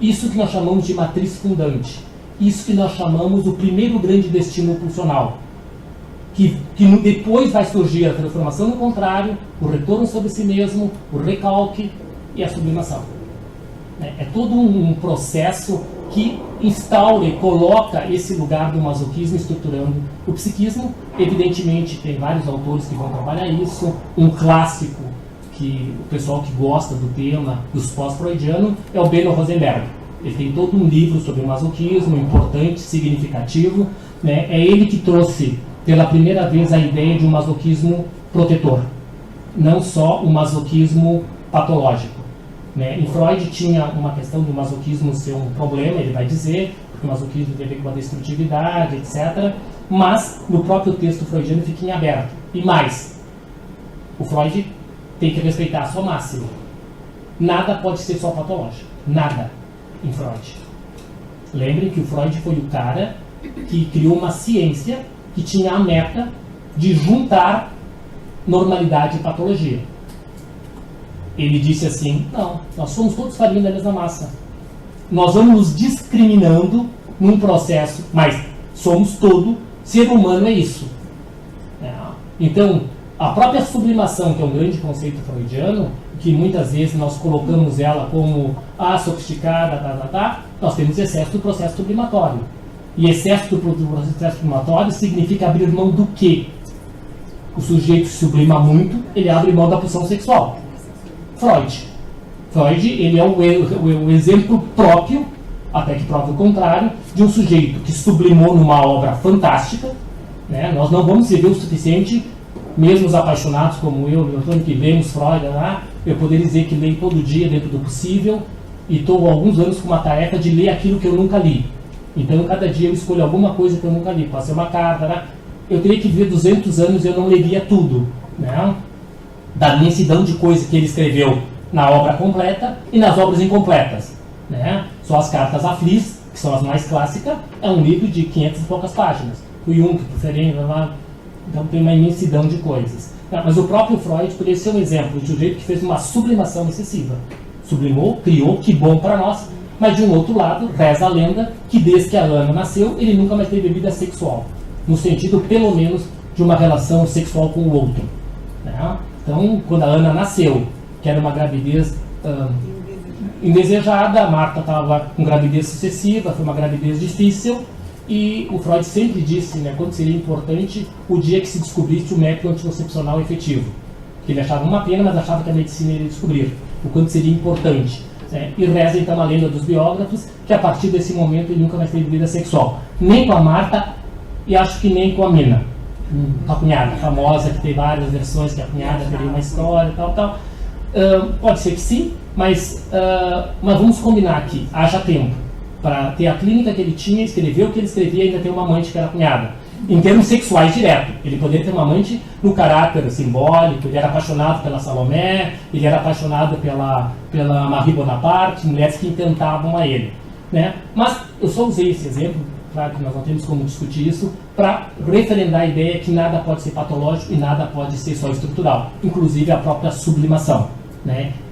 Isso que nós chamamos de matriz fundante. Isso que nós chamamos o primeiro grande destino pulsional. Que depois vai surgir a transformação no contrário, o retorno sobre si mesmo, o recalque e a sublimação. É todo um processo que instaura e coloca esse lugar do masoquismo estruturando o psiquismo. Evidentemente, tem vários autores que vão trabalhar isso. Um clássico, que o pessoal que gosta do tema dos pós-freudianos, é o Beno Rosenberg. Ele tem todo um livro sobre o masoquismo, importante, significativo. É ele que trouxe, pela primeira vez, a ideia de um masoquismo protetor. Não só o masoquismo patológico. Em Freud tinha uma questão do masoquismo ser um problema, ele vai dizer, porque o masoquismo tem a ver com a destrutividade, etc. Mas, no próprio texto freudiano, fica em aberto. E mais, o Freud tem que respeitar a sua máxima. Nada pode ser só patológico. Nada em Freud. Lembrem que o Freud foi o cara que criou uma ciência que tinha a meta de juntar normalidade e patologia. Ele disse assim, não, nós somos todos farinha da mesma massa. Nós vamos nos discriminando num processo, mas somos todo, ser humano é isso. Então, a própria sublimação, que é um grande conceito freudiano, que muitas vezes nós colocamos ela como sofisticada, nós temos excesso do processo sublimatório. E excesso do processo sublimatório significa abrir mão do quê? O sujeito se sublima muito, ele abre mão da pulsão sexual. Freud, ele é o exemplo próprio, até que prova o contrário, de um sujeito que sublimou numa obra fantástica. Nós não vamos viver o suficiente, mesmo os apaixonados como eu, Antônio, que lemos Freud, eu poderia dizer que leio todo dia dentro do possível, e estou há alguns anos com uma tarefa de ler aquilo que eu nunca li. Então, cada dia eu escolho alguma coisa que eu nunca li. Pode ser uma carta, eu teria que viver 200 anos e eu não leria tudo. Da imensidão de coisa que ele escreveu na obra completa e nas obras incompletas. Só as cartas a Fliss, que são as mais clássicas, é um livro de 500 e poucas páginas. O Jung, o Ferenc, então tem uma imensidão de coisas. Mas o próprio Freud poderia ser um exemplo de um sujeito que fez uma sublimação excessiva. Sublimou, criou, que bom para nós, mas de um outro lado, reza a lenda que desde que a Ana nasceu, ele nunca mais teve vida sexual. No sentido, pelo menos, de uma relação sexual com o outro. Então, quando a Ana nasceu, que era uma gravidez indesejada, a Marta estava com gravidez sucessiva, foi uma gravidez difícil, e o Freud sempre disse, quando seria importante o dia que se descobrisse o método anticoncepcional efetivo. Que ele achava uma pena, mas achava que a medicina iria descobrir o quanto seria importante. E reza então a lenda dos biógrafos que a partir desse momento ele nunca mais teve vida sexual. Nem com a Marta e acho que nem com a Mina. A cunhada famosa, que tem várias versões, que a cunhada teria uma história e tal. Pode ser que sim, mas vamos combinar aqui, haja tempo para ter a clínica que ele tinha, escrever o que ele escrevia e ainda ter uma amante que era cunhada. Em termos sexuais direto, ele poderia ter uma amante no caráter simbólico, ele era apaixonado pela Salomé, ele era apaixonado pela Marie Bonaparte, mulheres que intentavam a ele. Mas eu só usei esse exemplo, claro que nós não temos como discutir isso, para referendar a ideia que nada pode ser patológico e nada pode ser só estrutural, inclusive a própria sublimação.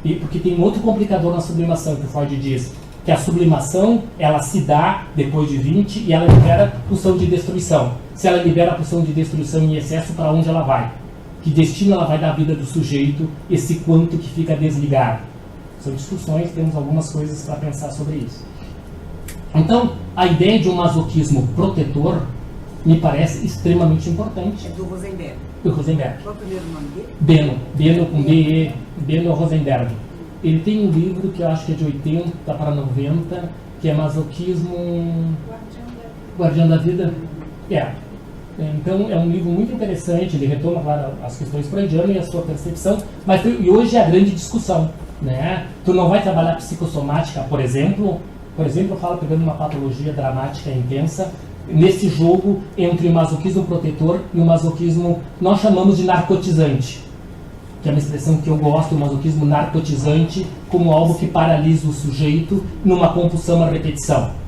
E porque tem um outro complicador na sublimação, que o Freud diz, que a sublimação, ela se dá depois de 20 e ela libera pulsão de destruição. Se ela libera a pulsão de destruição em excesso, para onde ela vai? Que destino ela vai dar à vida do sujeito, esse quanto que fica desligado? São discussões, temos algumas coisas para pensar sobre isso. Então, a ideia de um masoquismo protetor me parece extremamente importante. É do Rosenberg. Do Rosenberg. Qual é o primeiro nome dele? Beno com B-E, Beno Rosenberg. Ele tem um livro que eu acho que é de 80 para 90, que é Masoquismo... Guardião da Vida. Então, é um livro muito interessante, ele retoma, claro, as questões freudianas e a sua percepção, e hoje é a grande discussão. Tu não vai trabalhar psicossomática, por exemplo, eu falo pegando uma patologia dramática intensa, nesse jogo entre o masoquismo protetor e o masoquismo, nós chamamos de narcotizante, que é uma expressão que eu gosto, o masoquismo narcotizante, como algo que paralisa o sujeito numa compulsão à repetição.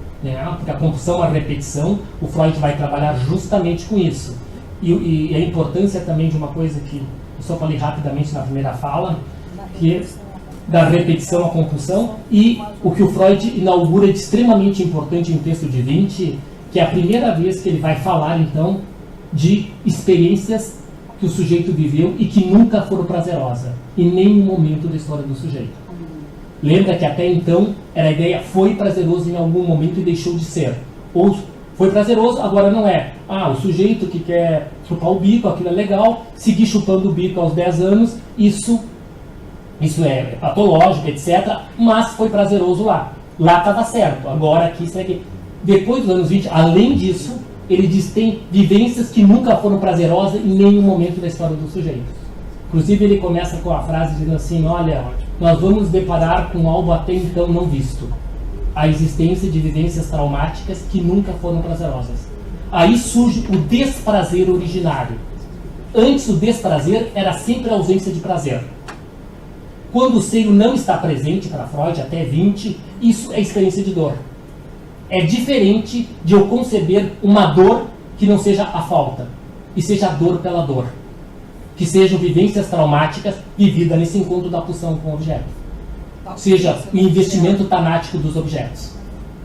Porque a compulsão à repetição, o Freud vai trabalhar justamente com isso. E a importância também de uma coisa que eu só falei rapidamente na primeira fala, que da repetição à compulsão, e o que o Freud inaugura de extremamente importante em texto de 20, que é a primeira vez que ele vai falar, então, de experiências que o sujeito viveu e que nunca foram prazerosas, em nenhum momento da história do sujeito. Lembra que até então era a ideia, foi prazeroso em algum momento e deixou de ser. Ou foi prazeroso, agora não é. O sujeito que quer chupar o bico, aquilo é legal, seguir chupando o bico aos 10 anos, isso é patológico, etc. Mas foi prazeroso lá. Lá estava certo, agora aqui, isso aqui. Depois dos anos 20, além disso, ele diz que tem vivências que nunca foram prazerosas em nenhum momento da história do sujeito. Inclusive ele começa com a frase dizendo assim, olha, nós vamos deparar com algo até então não visto. A existência de vivências traumáticas que nunca foram prazerosas. Aí surge o desprazer originário. Antes, o desprazer era sempre a ausência de prazer. Quando o seio não está presente para Freud, até 20, isso é experiência de dor. É diferente de eu conceber uma dor que não seja a falta, e seja a dor pela dor. Que sejam vivências traumáticas vividas nesse encontro da pulsão com o objeto. Seja o investimento tanático dos objetos.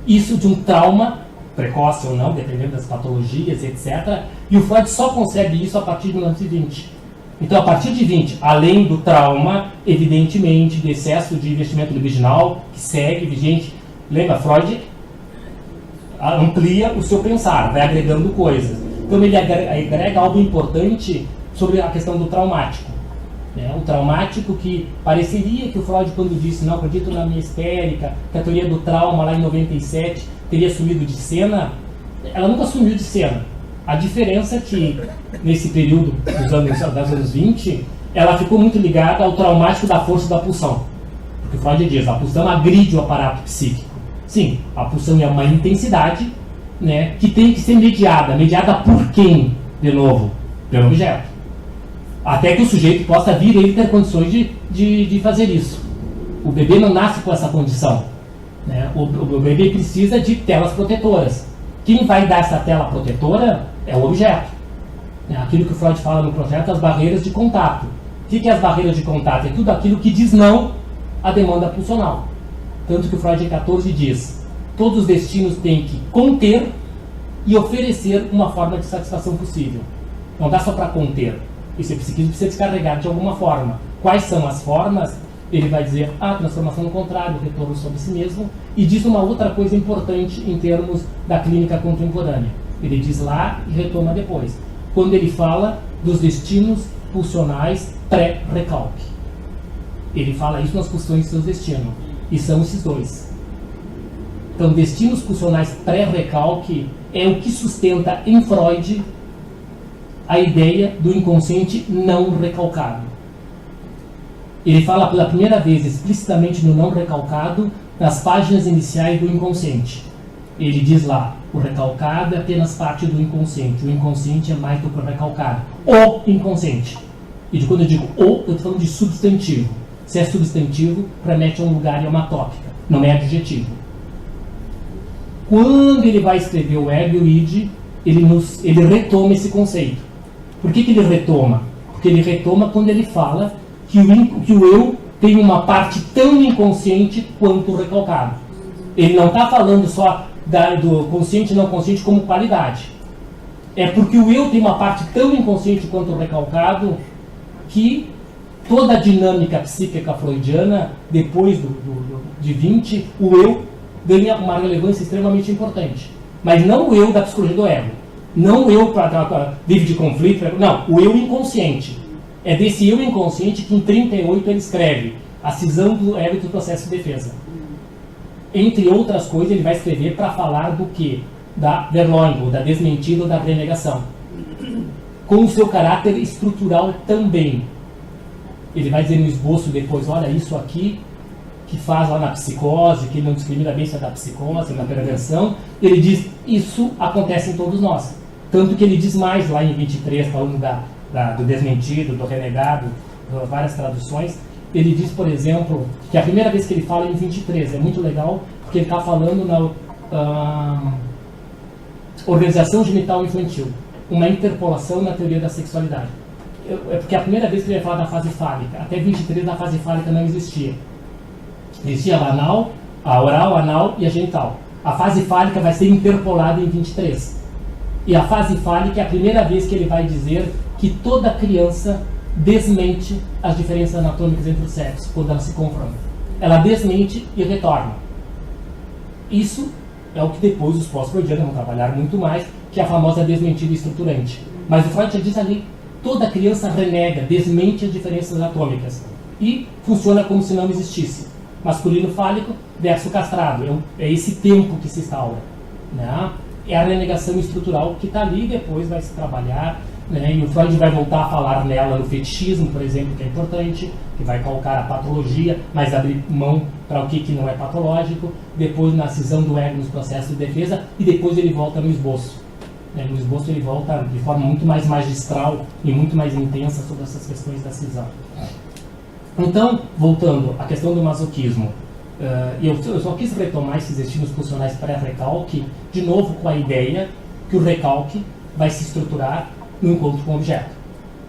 Isso de um trauma, precoce ou não, dependendo das patologias, etc. E o Freud só concebe isso a partir de 1920. Então, a partir de 20, além do trauma, evidentemente, de excesso de investimento libidinal, que segue vigente, lembra, Freud amplia o seu pensar, vai agregando coisas. Então, ele agrega algo importante sobre a questão do traumático. O traumático que pareceria que o Freud, quando disse não acredito na minha histérica, que a teoria do trauma lá em 97 teria sumido de cena, ela nunca sumiu de cena. A diferença é que nesse período dos anos 20, ela ficou muito ligada ao traumático da força da pulsão. Porque o Freud diz, a pulsão agride o aparato psíquico. Sim, a pulsão é uma intensidade, né, que tem que ser mediada. Mediada por quem, de novo? Pelo objeto. Até que o sujeito possa vir ele ter condições de fazer isso. O bebê não nasce com essa condição. Né? O bebê precisa de telas protetoras. Quem vai dar essa tela protetora é o objeto. Aquilo que o Freud fala no projeto, as barreiras de contato. O que é as barreiras de contato? É tudo aquilo que diz não à demanda pulsional. Tanto que o Freud em 14 diz, todos os destinos têm que conter e oferecer uma forma de satisfação possível. Não dá só para conter. Esse psiquismo precisa descarregar de alguma forma. Quais são as formas? Ele vai dizer a transformação no contrário, o retorno sobre si mesmo, e diz uma outra coisa importante em termos da clínica contemporânea. Ele diz lá e retoma depois. Quando ele fala dos destinos pulsionais pré-recalque. Ele fala isso nas pulsões de seus destinos. E são esses dois. Então, destinos pulsionais pré-recalque é o que sustenta em Freud a ideia do inconsciente não recalcado. Ele fala pela primeira vez explicitamente no não recalcado nas páginas iniciais do inconsciente. Ele diz lá, o recalcado é apenas parte do inconsciente, o inconsciente é mais do que o recalcado. O inconsciente. E quando eu digo o, eu estou falando de substantivo. Se é substantivo, remete a um lugar e a uma tópica, não é adjetivo. Quando ele vai escrever o ego e o id, ele retoma esse conceito. Por que ele retoma? Porque ele retoma quando ele fala que o eu tem uma parte tão inconsciente quanto o recalcado. Ele não está falando só do consciente e não consciente como qualidade. É porque o eu tem uma parte tão inconsciente quanto o recalcado que toda a dinâmica psíquica freudiana, depois de 20, o eu ganha uma relevância extremamente importante. Mas não o eu da psicologia do ego. Não o eu para livre de conflito. Não, o eu inconsciente. É desse eu inconsciente que em 38 ele escreve a cisão do ego e do processo de defesa. Entre outras coisas, ele vai escrever para falar do que? Da Verleumdung, da desmentida ou da renegação. Com o seu caráter estrutural também. Ele vai dizer no esboço depois, olha isso aqui que faz lá na psicose, que ele não discrimina bem se é da psicose, da perversão. Ele diz, isso acontece em todos nós. Tanto que ele diz mais lá em 23, falando do desmentido, do renegado, várias traduções. Ele diz, por exemplo, que a primeira vez que ele fala é em 23, é muito legal, porque ele está falando na organização genital infantil, uma interpolação na teoria da sexualidade. É porque a primeira vez que ele vai falar da fase fálica, até 23 a fase fálica não existia. Existia a oral, anal e a genital. A fase fálica vai ser interpolada em 23. E a fase fálica é a primeira vez que ele vai dizer que toda criança desmente as diferenças anatômicas entre os sexos quando elas se confrontam. Ela desmente e retorna. Isso é o que depois os pós-freudianos vão trabalhar muito mais, que é a famosa desmentida estruturante. Mas o Freud já diz ali, toda criança renega, desmente as diferenças anatômicas. E funciona como se não existisse. Masculino fálico versus castrado. É esse tempo que se instaura. Né? É a renegação estrutural que está ali e depois vai se trabalhar. Né? E o Freud vai voltar a falar nela no fetichismo, por exemplo, que é importante, que vai calcar a patologia, mas abrir mão para o que não é patológico. Depois na cisão do ego nos processos de defesa e depois ele volta no esboço. No esboço ele volta de forma muito mais magistral e muito mais intensa sobre essas questões da cisão. Então, voltando à questão do masoquismo, eu só quis retomar esses estímulos pulsionais pré-recalque, de novo com a ideia que o recalque vai se estruturar no encontro com o objeto.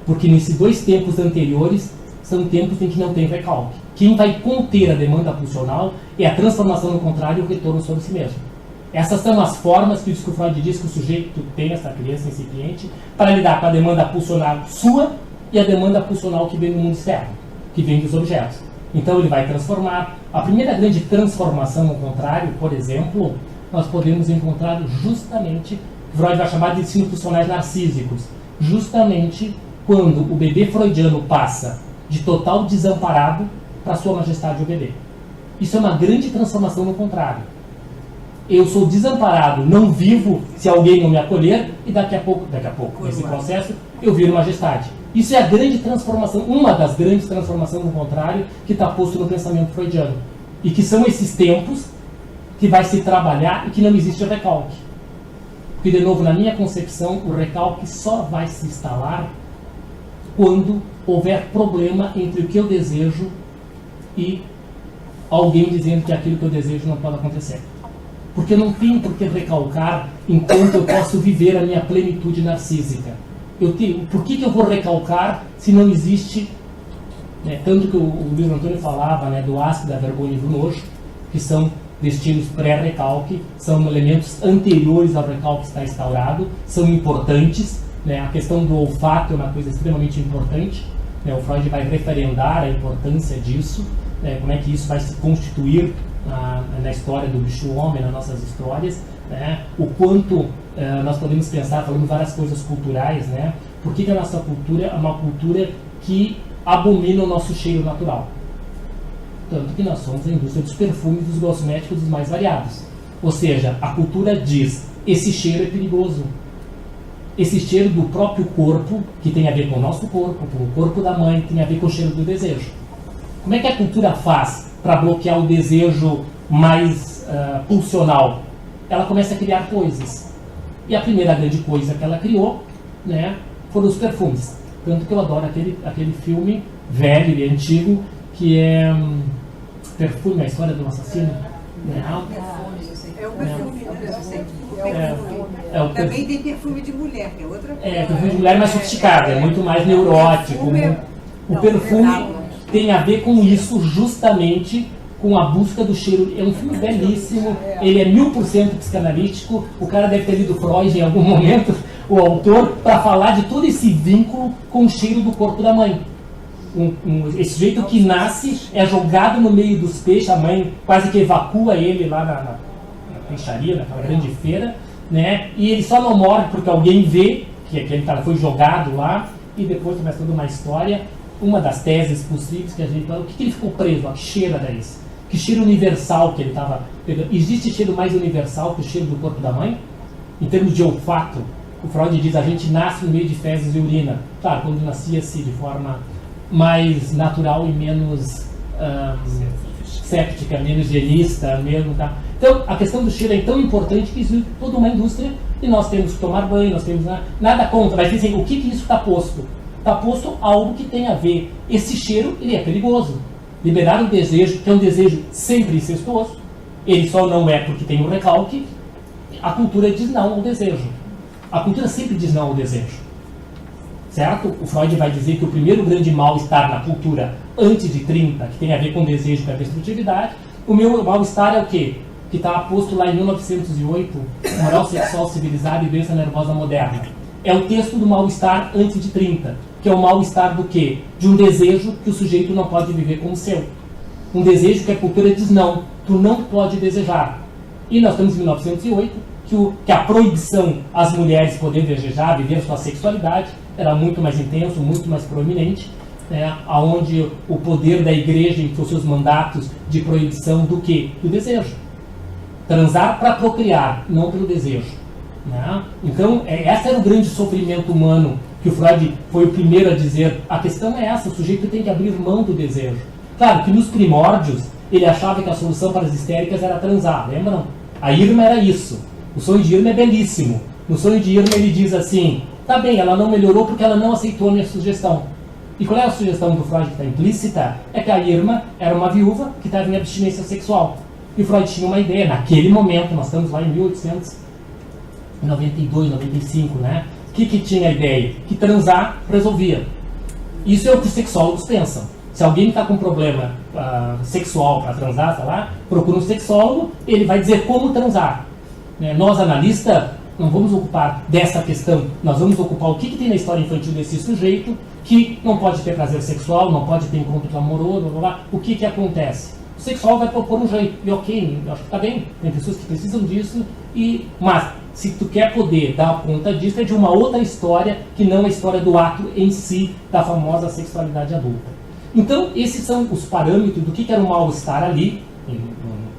Porque nesses dois tempos anteriores são tempos em que não tem recalque. Quem vai conter a demanda pulsional é a transformação no contrário e o retorno sobre si mesmo. Essas são as formas que o Freud diz que o sujeito tem, essa criança incipiente, para lidar com a demanda pulsional sua e a demanda pulsional que vem do mundo externo, que vem dos objetos. Então ele vai transformar. A primeira grande transformação no contrário, por exemplo, nós podemos encontrar justamente, Freud vai chamar de destinos pulsionais narcísicos, justamente quando o bebê freudiano passa de total desamparado para sua majestade o bebê. Isso é uma grande transformação no contrário. Eu sou desamparado, não vivo se alguém não me acolher, e daqui a pouco, nesse processo, eu viro majestade. Isso é a grande transformação, uma das grandes transformações no contrário, que está posto no pensamento freudiano. E que são esses tempos que vai se trabalhar e que não existe recalque. Porque, de novo, na minha concepção, o recalque só vai se instalar quando houver problema entre o que eu desejo e alguém dizendo que aquilo que eu desejo não pode acontecer. Porque eu não tenho por que recalcar enquanto eu posso viver a minha plenitude narcísica. Por que eu vou recalcar se não existe, tanto que o Luiz Antônio falava, do asco, da vergonha e do nojo, que são destinos pré-recalque, são elementos anteriores ao recalque que está instaurado, são importantes. A questão do olfato é uma coisa extremamente importante. O Freud vai referendar a importância disso, como é que isso vai se constituir na história do bicho-homem, nas nossas histórias, o quanto nós podemos pensar, falando várias coisas culturais, por que a nossa cultura é uma cultura que abomina o nosso cheiro natural. Tanto que nós somos a indústria dos perfumes, dos cosméticos, dos mais variados. Ou seja, a cultura diz, esse cheiro é perigoso. Esse cheiro do próprio corpo, que tem a ver com o nosso corpo, com o corpo da mãe, tem a ver com o cheiro do desejo. Como é que a cultura faz para bloquear o desejo mais pulsional? Ela começa a criar coisas. E a primeira grande coisa que ela criou, foram os perfumes. Tanto que eu adoro aquele filme velho e antigo, que é Perfume, a história do assassino. É o perfume, também tem perfume de mulher, que é outra coisa. Perfume de mulher é mais sofisticado, é muito mais neurótico. O perfume tem a ver com isso, justamente com a busca do cheiro. É um filme belíssimo, ele é 1000% psicanalítico. O cara deve ter lido Freud em algum momento, o autor, para falar de todo esse vínculo com o cheiro do corpo da mãe. Esse sujeito que nasce, é jogado no meio dos peixes, a mãe quase que evacua ele lá na peixaria, naquela grande feira, e ele só não morre porque alguém vê que aquele cara foi jogado lá, e depois começa toda uma história. Uma das teses possíveis que a gente fala, o que ele ficou preso? Que cheiro era esse? Que cheiro universal que ele estava pegando? Existe cheiro mais universal que o cheiro do corpo da mãe? Em termos de olfato, o Freud diz, a gente nasce no meio de fezes e urina. Claro, quando nascia-se de forma mais natural e menos séptica, menos higienista, mesmo, tá? Então, a questão do cheiro é tão importante que isso é toda uma indústria e nós temos que tomar banho, nós temos nada contra, mas dizem, o que isso está posto? Está posto algo que tem a ver. Esse cheiro, ele é perigoso. Liberar o desejo, que é um desejo sempre incestuoso, ele só não é porque tem um recalque. A cultura diz não ao desejo. A cultura sempre diz não ao desejo. certo? O Freud vai dizer que o primeiro grande mal-estar na cultura antes de 30, que tem a ver com desejo e com a destrutividade, o meu mal-estar é o quê? Que está posto lá em 1908, Moral Sexual Civilizada e Doença Nervosa Moderna. É o texto do mal-estar antes de 30, que é o mal-estar do quê? De um desejo que o sujeito não pode viver como seu. Um desejo que a cultura diz não, tu não pode desejar. E nós estamos em 1908, que a proibição às mulheres poderem desejar, viver sua sexualidade, era muito mais intenso, muito mais proeminente, né, onde o poder da igreja em seus mandatos de proibição do quê? Do desejo. Transar para procriar, não pelo desejo. Né? Então, esse era o grande sofrimento humano, que o Freud foi o primeiro a dizer, a questão é essa, o sujeito tem que abrir mão do desejo. Claro que nos primórdios, ele achava que a solução para as histéricas era transar, lembram? A Irma era isso. O sonho de Irma é belíssimo. No sonho de Irma ele diz assim, tá bem, ela não melhorou porque ela não aceitou a minha sugestão. E qual é a sugestão do Freud que está implícita? É que a Irma era uma viúva que estava em abstinência sexual. E Freud tinha uma ideia, naquele momento, nós estamos lá em 1892, 95, né? O que tinha a ideia? Que transar resolvia. Isso é o que os sexólogos pensam. Se alguém está com problema sexual para transar, sei lá, procura um sexólogo, ele vai dizer como transar. Né? Nós, analistas, não vamos ocupar dessa questão, nós vamos ocupar o que tem na história infantil desse sujeito que não pode ter prazer sexual, não pode ter encontro amoroso, blá, blá, blá. O que acontece? O sexual vai propor um jeito, e ok, eu acho que está bem, tem pessoas que precisam disso, mas se tu quer poder dar conta disso, é de uma outra história que não a história do ato em si da famosa sexualidade adulta. Então, esses são os parâmetros do que era o mal-estar ali,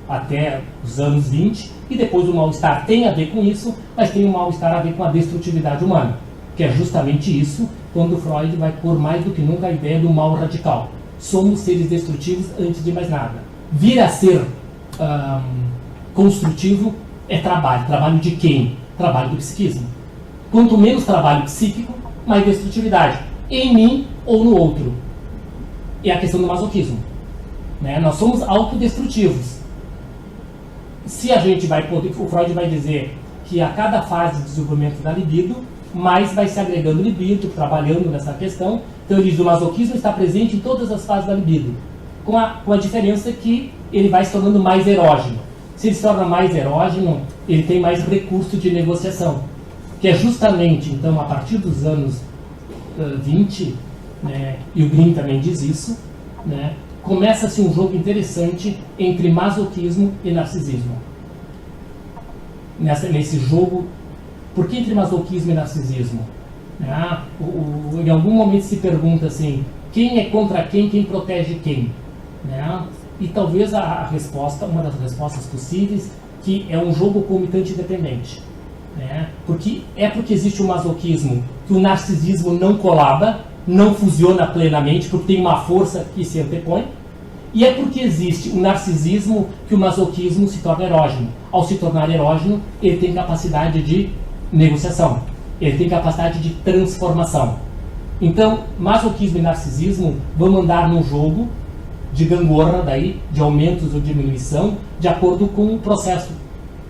até os anos 20, e depois o mal-estar tem a ver com isso, mas tem o mal-estar a ver com a destrutividade humana, que é justamente isso, quando Freud vai pôr mais do que nunca a ideia do mal radical. Somos seres destrutivos antes de mais nada. Vir a ser construtivo é trabalho. Trabalho de quem? Trabalho do psiquismo. Quanto menos trabalho psíquico, mais destrutividade. Em mim ou no outro. É a questão do masoquismo. Né? Nós somos autodestrutivos. Se a gente vai poder, o Freud vai dizer que a cada fase de desenvolvimento da libido, mais vai se agregando libido, trabalhando nessa questão. Então ele diz que o masoquismo está presente em todas as fases da libido. Com a diferença que ele vai se tornando mais erógeno. Se ele se torna mais erógeno, ele tem mais recurso de negociação. Que é justamente, então, a partir dos anos 20, né, e o Green também diz isso, né, começa-se um jogo interessante entre masoquismo e narcisismo. Nesse jogo, por que entre masoquismo e narcisismo? Em algum momento se pergunta assim, quem é contra quem protege quem? Né? E talvez a resposta, uma das respostas possíveis, que é um jogo comitante independente. Né? Porque existe o masoquismo, que o narcisismo não colaba, não fusiona plenamente, porque tem uma força que se antepõe, e é porque existe o narcisismo que o masoquismo se torna erógeno. Ao se tornar erógeno, ele tem capacidade de negociação, ele tem capacidade de transformação. Então, masoquismo e narcisismo vão andar num jogo de gangorra, daí, de aumentos ou diminuição, de acordo com o processo.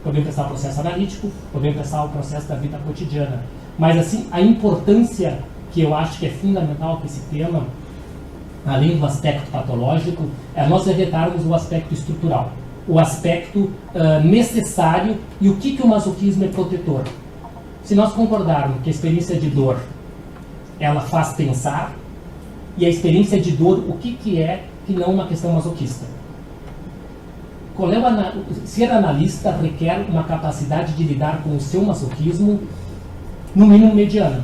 Podemos pensar o processo analítico, podemos pensar o processo da vida cotidiana. Mas, assim, a importância que eu acho que é fundamental para esse tema, além do aspecto patológico, é nós revetarmos o aspecto estrutural, o aspecto necessário e o que o masoquismo é protetor. Se nós concordarmos que a experiência de dor, ela faz pensar, e a experiência de dor, o que é que não uma questão masoquista? Ser analista requer uma capacidade de lidar com o seu masoquismo, no mínimo mediana.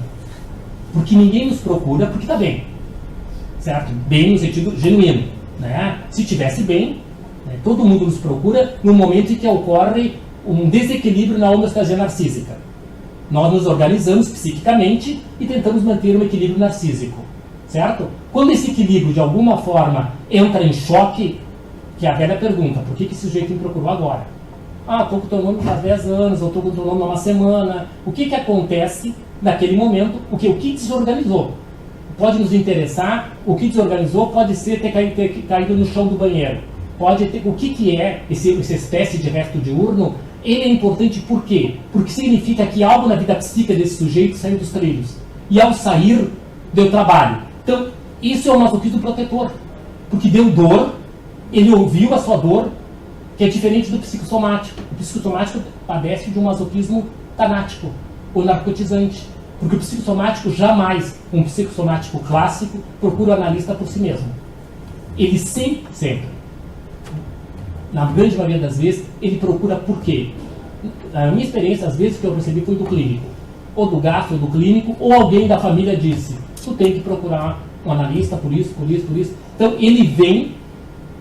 Porque ninguém nos procura porque está bem. Certo? Bem no sentido genuíno. Né? Se estivesse bem, né, todo mundo nos procura no momento em que ocorre um desequilíbrio na homeostase narcísica. Nós nos organizamos psiquicamente e tentamos manter um equilíbrio narcísico. Certo? Quando esse equilíbrio, de alguma forma, entra em choque, que é a velha pergunta, por que esse sujeito me procurou agora? Estou com o teu nome há 10 anos, ou estou com o teu nome há uma semana. O que acontece naquele momento? O que desorganizou? Pode nos interessar, o que desorganizou pode ser ter caído no chão do banheiro. Pode ter, o que é essa espécie de resto diurno? Ele é importante por quê? Porque significa que algo na vida psíquica desse sujeito saiu dos trilhos. E ao sair, deu trabalho. Então, isso é um masoquismo protetor, porque deu dor, ele ouviu a sua dor, que é diferente do psicossomático. O psicossomático padece de um masoquismo tanático, ou narcotizante, porque o psicossomático jamais, um psicossomático clássico, procura o analista por si mesmo. Ele sempre, na grande maioria das vezes, ele procura por quê? Na minha experiência, às vezes, que eu percebi foi do clínico, ou do gastro, ou do clínico, ou alguém da família disse, tu tem que procurar um analista por isso. Então, ele vem,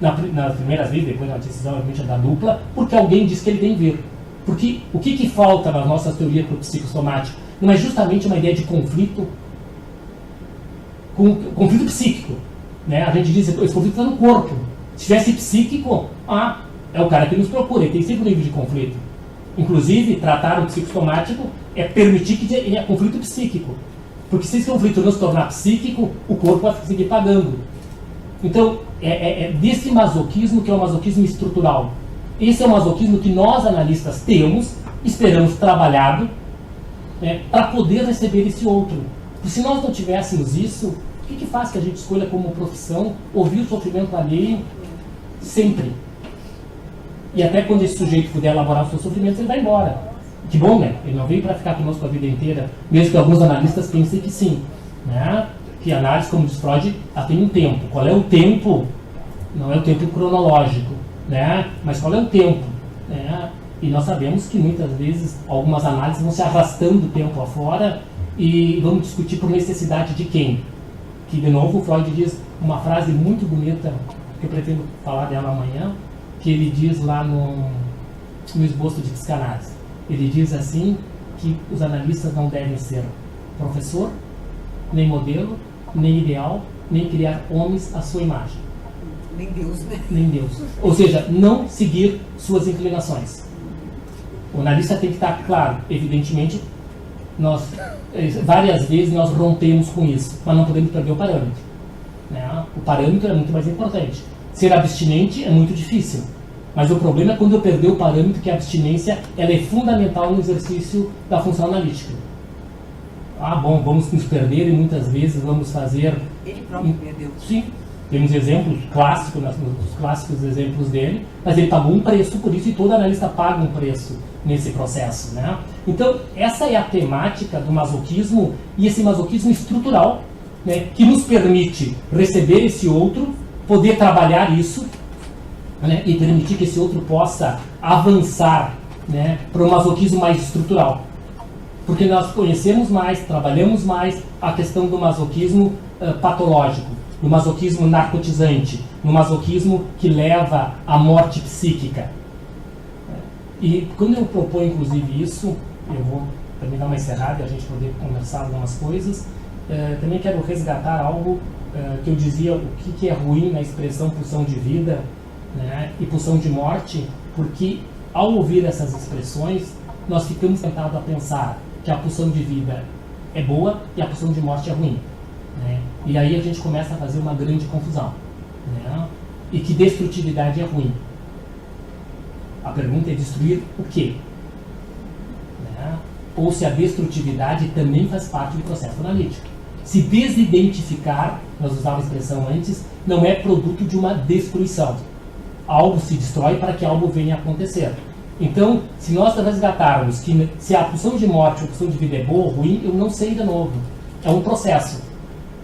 nas primeiras vezes, depois na decisão, obviamente, da dupla, porque alguém diz que ele tem que vir. Porque o que falta nas nossas teorias para o psicossomático? Não é justamente uma ideia de conflito, conflito psíquico. Né? A gente diz que esse conflito está no corpo. Se tivesse psíquico, é o cara que nos procura, ele tem sempre um nível de conflito. Inclusive, tratar o psicossomático é permitir que ele é conflito psíquico. Porque se esse conflito não se tornar psíquico, o corpo vai seguir pagando. Então, é desse masoquismo que é o masoquismo estrutural. Esse é o masoquismo que nós, analistas, temos, esperamos trabalhado, né, para poder receber esse outro. Porque se nós não tivéssemos isso, o que faz que a gente escolha como profissão ouvir o sofrimento alheio sempre? E até quando esse sujeito puder elaborar os seus sofrimentos, ele vai embora. Que bom, né? Ele não veio para ficar conosco a vida inteira, mesmo que alguns analistas pensem que sim. Né? Que a análise, como diz Freud, ela tem um tempo. Qual é o tempo? Não é o tempo cronológico, né? Mas qual é o tempo? Né? E nós sabemos que muitas vezes algumas análises vão se arrastando o tempo afora e vamos discutir por necessidade de quem? Que, de novo, o Freud diz uma frase muito bonita, que eu pretendo falar dela amanhã, que ele diz lá no esboço de psicanálise. Ele diz assim que os analistas não devem ser professor, nem modelo, nem ideal, nem criar homens à sua imagem. Nem Deus, né? Nem Deus. Ou seja, não seguir suas inclinações. O analista tem que estar claro, evidentemente, várias vezes nós rompemos com isso, mas não podemos perder o parâmetro. Né? O parâmetro é muito mais importante. Ser abstinente é muito difícil, mas o problema é quando eu perder o parâmetro, que a abstinência ela é fundamental no exercício da função analítica. Bom, vamos nos perder e muitas vezes vamos fazer... Ele próprio perdeu. Sim, temos exemplos clássicos, os clássicos exemplos dele, mas ele pagou um preço por isso e todo analista paga um preço nesse processo. Né? Então, essa é a temática do masoquismo e esse masoquismo estrutural, né, que nos permite receber esse outro, poder trabalhar isso, né, e permitir que esse outro possa avançar, né, para um masoquismo mais estrutural. Porque nós conhecemos mais, trabalhamos mais a questão do masoquismo patológico, do masoquismo narcotizante, do masoquismo que leva à morte psíquica. E quando eu proponho, inclusive, isso, eu vou também dar uma encerrada e a gente poder conversar algumas coisas, também quero resgatar algo que eu dizia, o que é ruim na expressão pulsão de vida, né, e pulsão de morte, porque ao ouvir essas expressões, nós ficamos tentados a pensar que a pulsão de vida é boa e a pulsão de morte é ruim. Né? E aí a gente começa a fazer uma grande confusão. Né? E que destrutividade é ruim. A pergunta é destruir o quê? Né? Ou se a destrutividade também faz parte do processo analítico. Se desidentificar, nós usávamos a expressão antes, não é produto de uma destruição. Algo se destrói para que algo venha a acontecer. Então, se nós resgatarmos que se a pulsão de morte ou a pulsão de vida é boa ou ruim, eu não sei de novo. É um processo.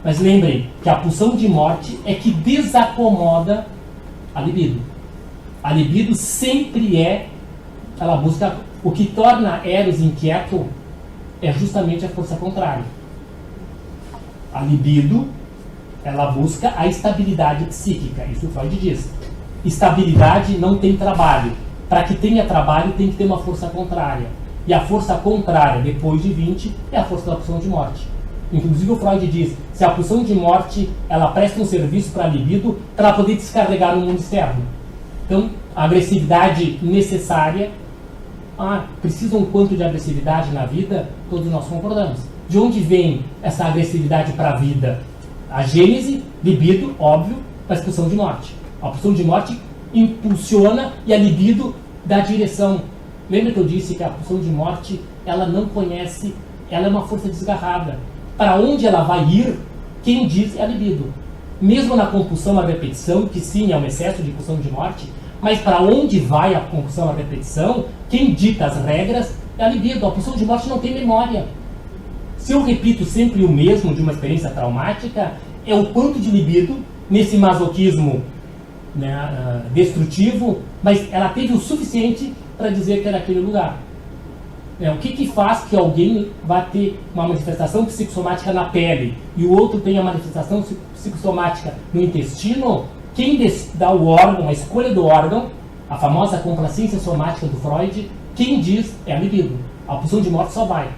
Mas lembrem que a pulsão de morte é que desacomoda a libido. A libido sempre ela busca, o que torna Eros inquieto é justamente a força contrária. A libido, ela busca a estabilidade psíquica, isso o Freud diz. Estabilidade não tem trabalho. Para que tenha trabalho, tem que ter uma força contrária. E a força contrária, depois de 20, é a força da pulsão de morte. Inclusive o Freud diz, se a pulsão de morte, ela presta um serviço para a libido, para ela poder descarregar no mundo externo. Então, a agressividade necessária, precisa um quanto de agressividade na vida, todos nós concordamos. De onde vem essa agressividade para a vida? A gênese, libido, óbvio, mas pulsão de morte. A pulsão de morte impulsiona e a libido dá direção. Lembra que eu disse que a pulsão de morte, ela não conhece, ela é uma força desgarrada. Para onde ela vai ir, quem diz é a libido. Mesmo na compulsão à repetição, que sim, é um excesso de pulsão de morte, mas para onde vai a compulsão à repetição, quem dita as regras é a libido. A pulsão de morte não tem memória. Se eu repito sempre o mesmo de uma experiência traumática, é o quanto de libido, nesse masoquismo, né, destrutivo, mas ela teve o suficiente para dizer que era aquele lugar. O que faz que alguém vá ter uma manifestação psicossomática na pele e o outro tenha manifestação psicossomática no intestino? Quem dá o órgão, a escolha do órgão, a famosa complacência somática do Freud, quem diz é a libido. A pulsão de morte só vai.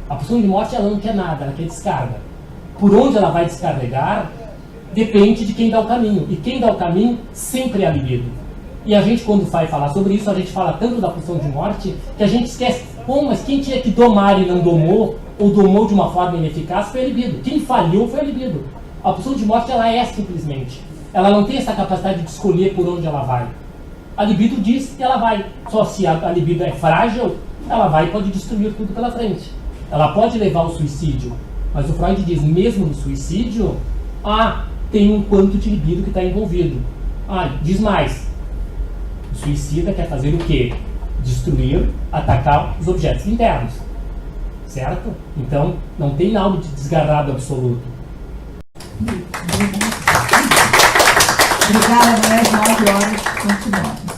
A pulsão de morte ela não quer nada, ela quer descarga. Por onde ela vai descarregar depende de quem dá o caminho. E quem dá o caminho sempre é a libido. E a gente, quando vai falar sobre isso, a gente fala tanto da pulsão de morte que a gente esquece. Bom, mas quem tinha que domar e não domou, ou domou de uma forma ineficaz, foi a libido. Quem falhou foi a libido. A pulsão de morte, ela é simplesmente. Ela não tem essa capacidade de escolher por onde ela vai. A libido diz que ela vai. Só se a libido é frágil, ela vai e pode destruir tudo pela frente. Ela pode levar ao suicídio. Mas o Freud diz, mesmo no suicídio, tem um quanto de libido que está envolvido. Diz mais. O suicida quer fazer o quê? Destruir, atacar os objetos internos. Certo? Então, não tem nada de desgarrado absoluto. Obrigada, 9 horas. Continuamos.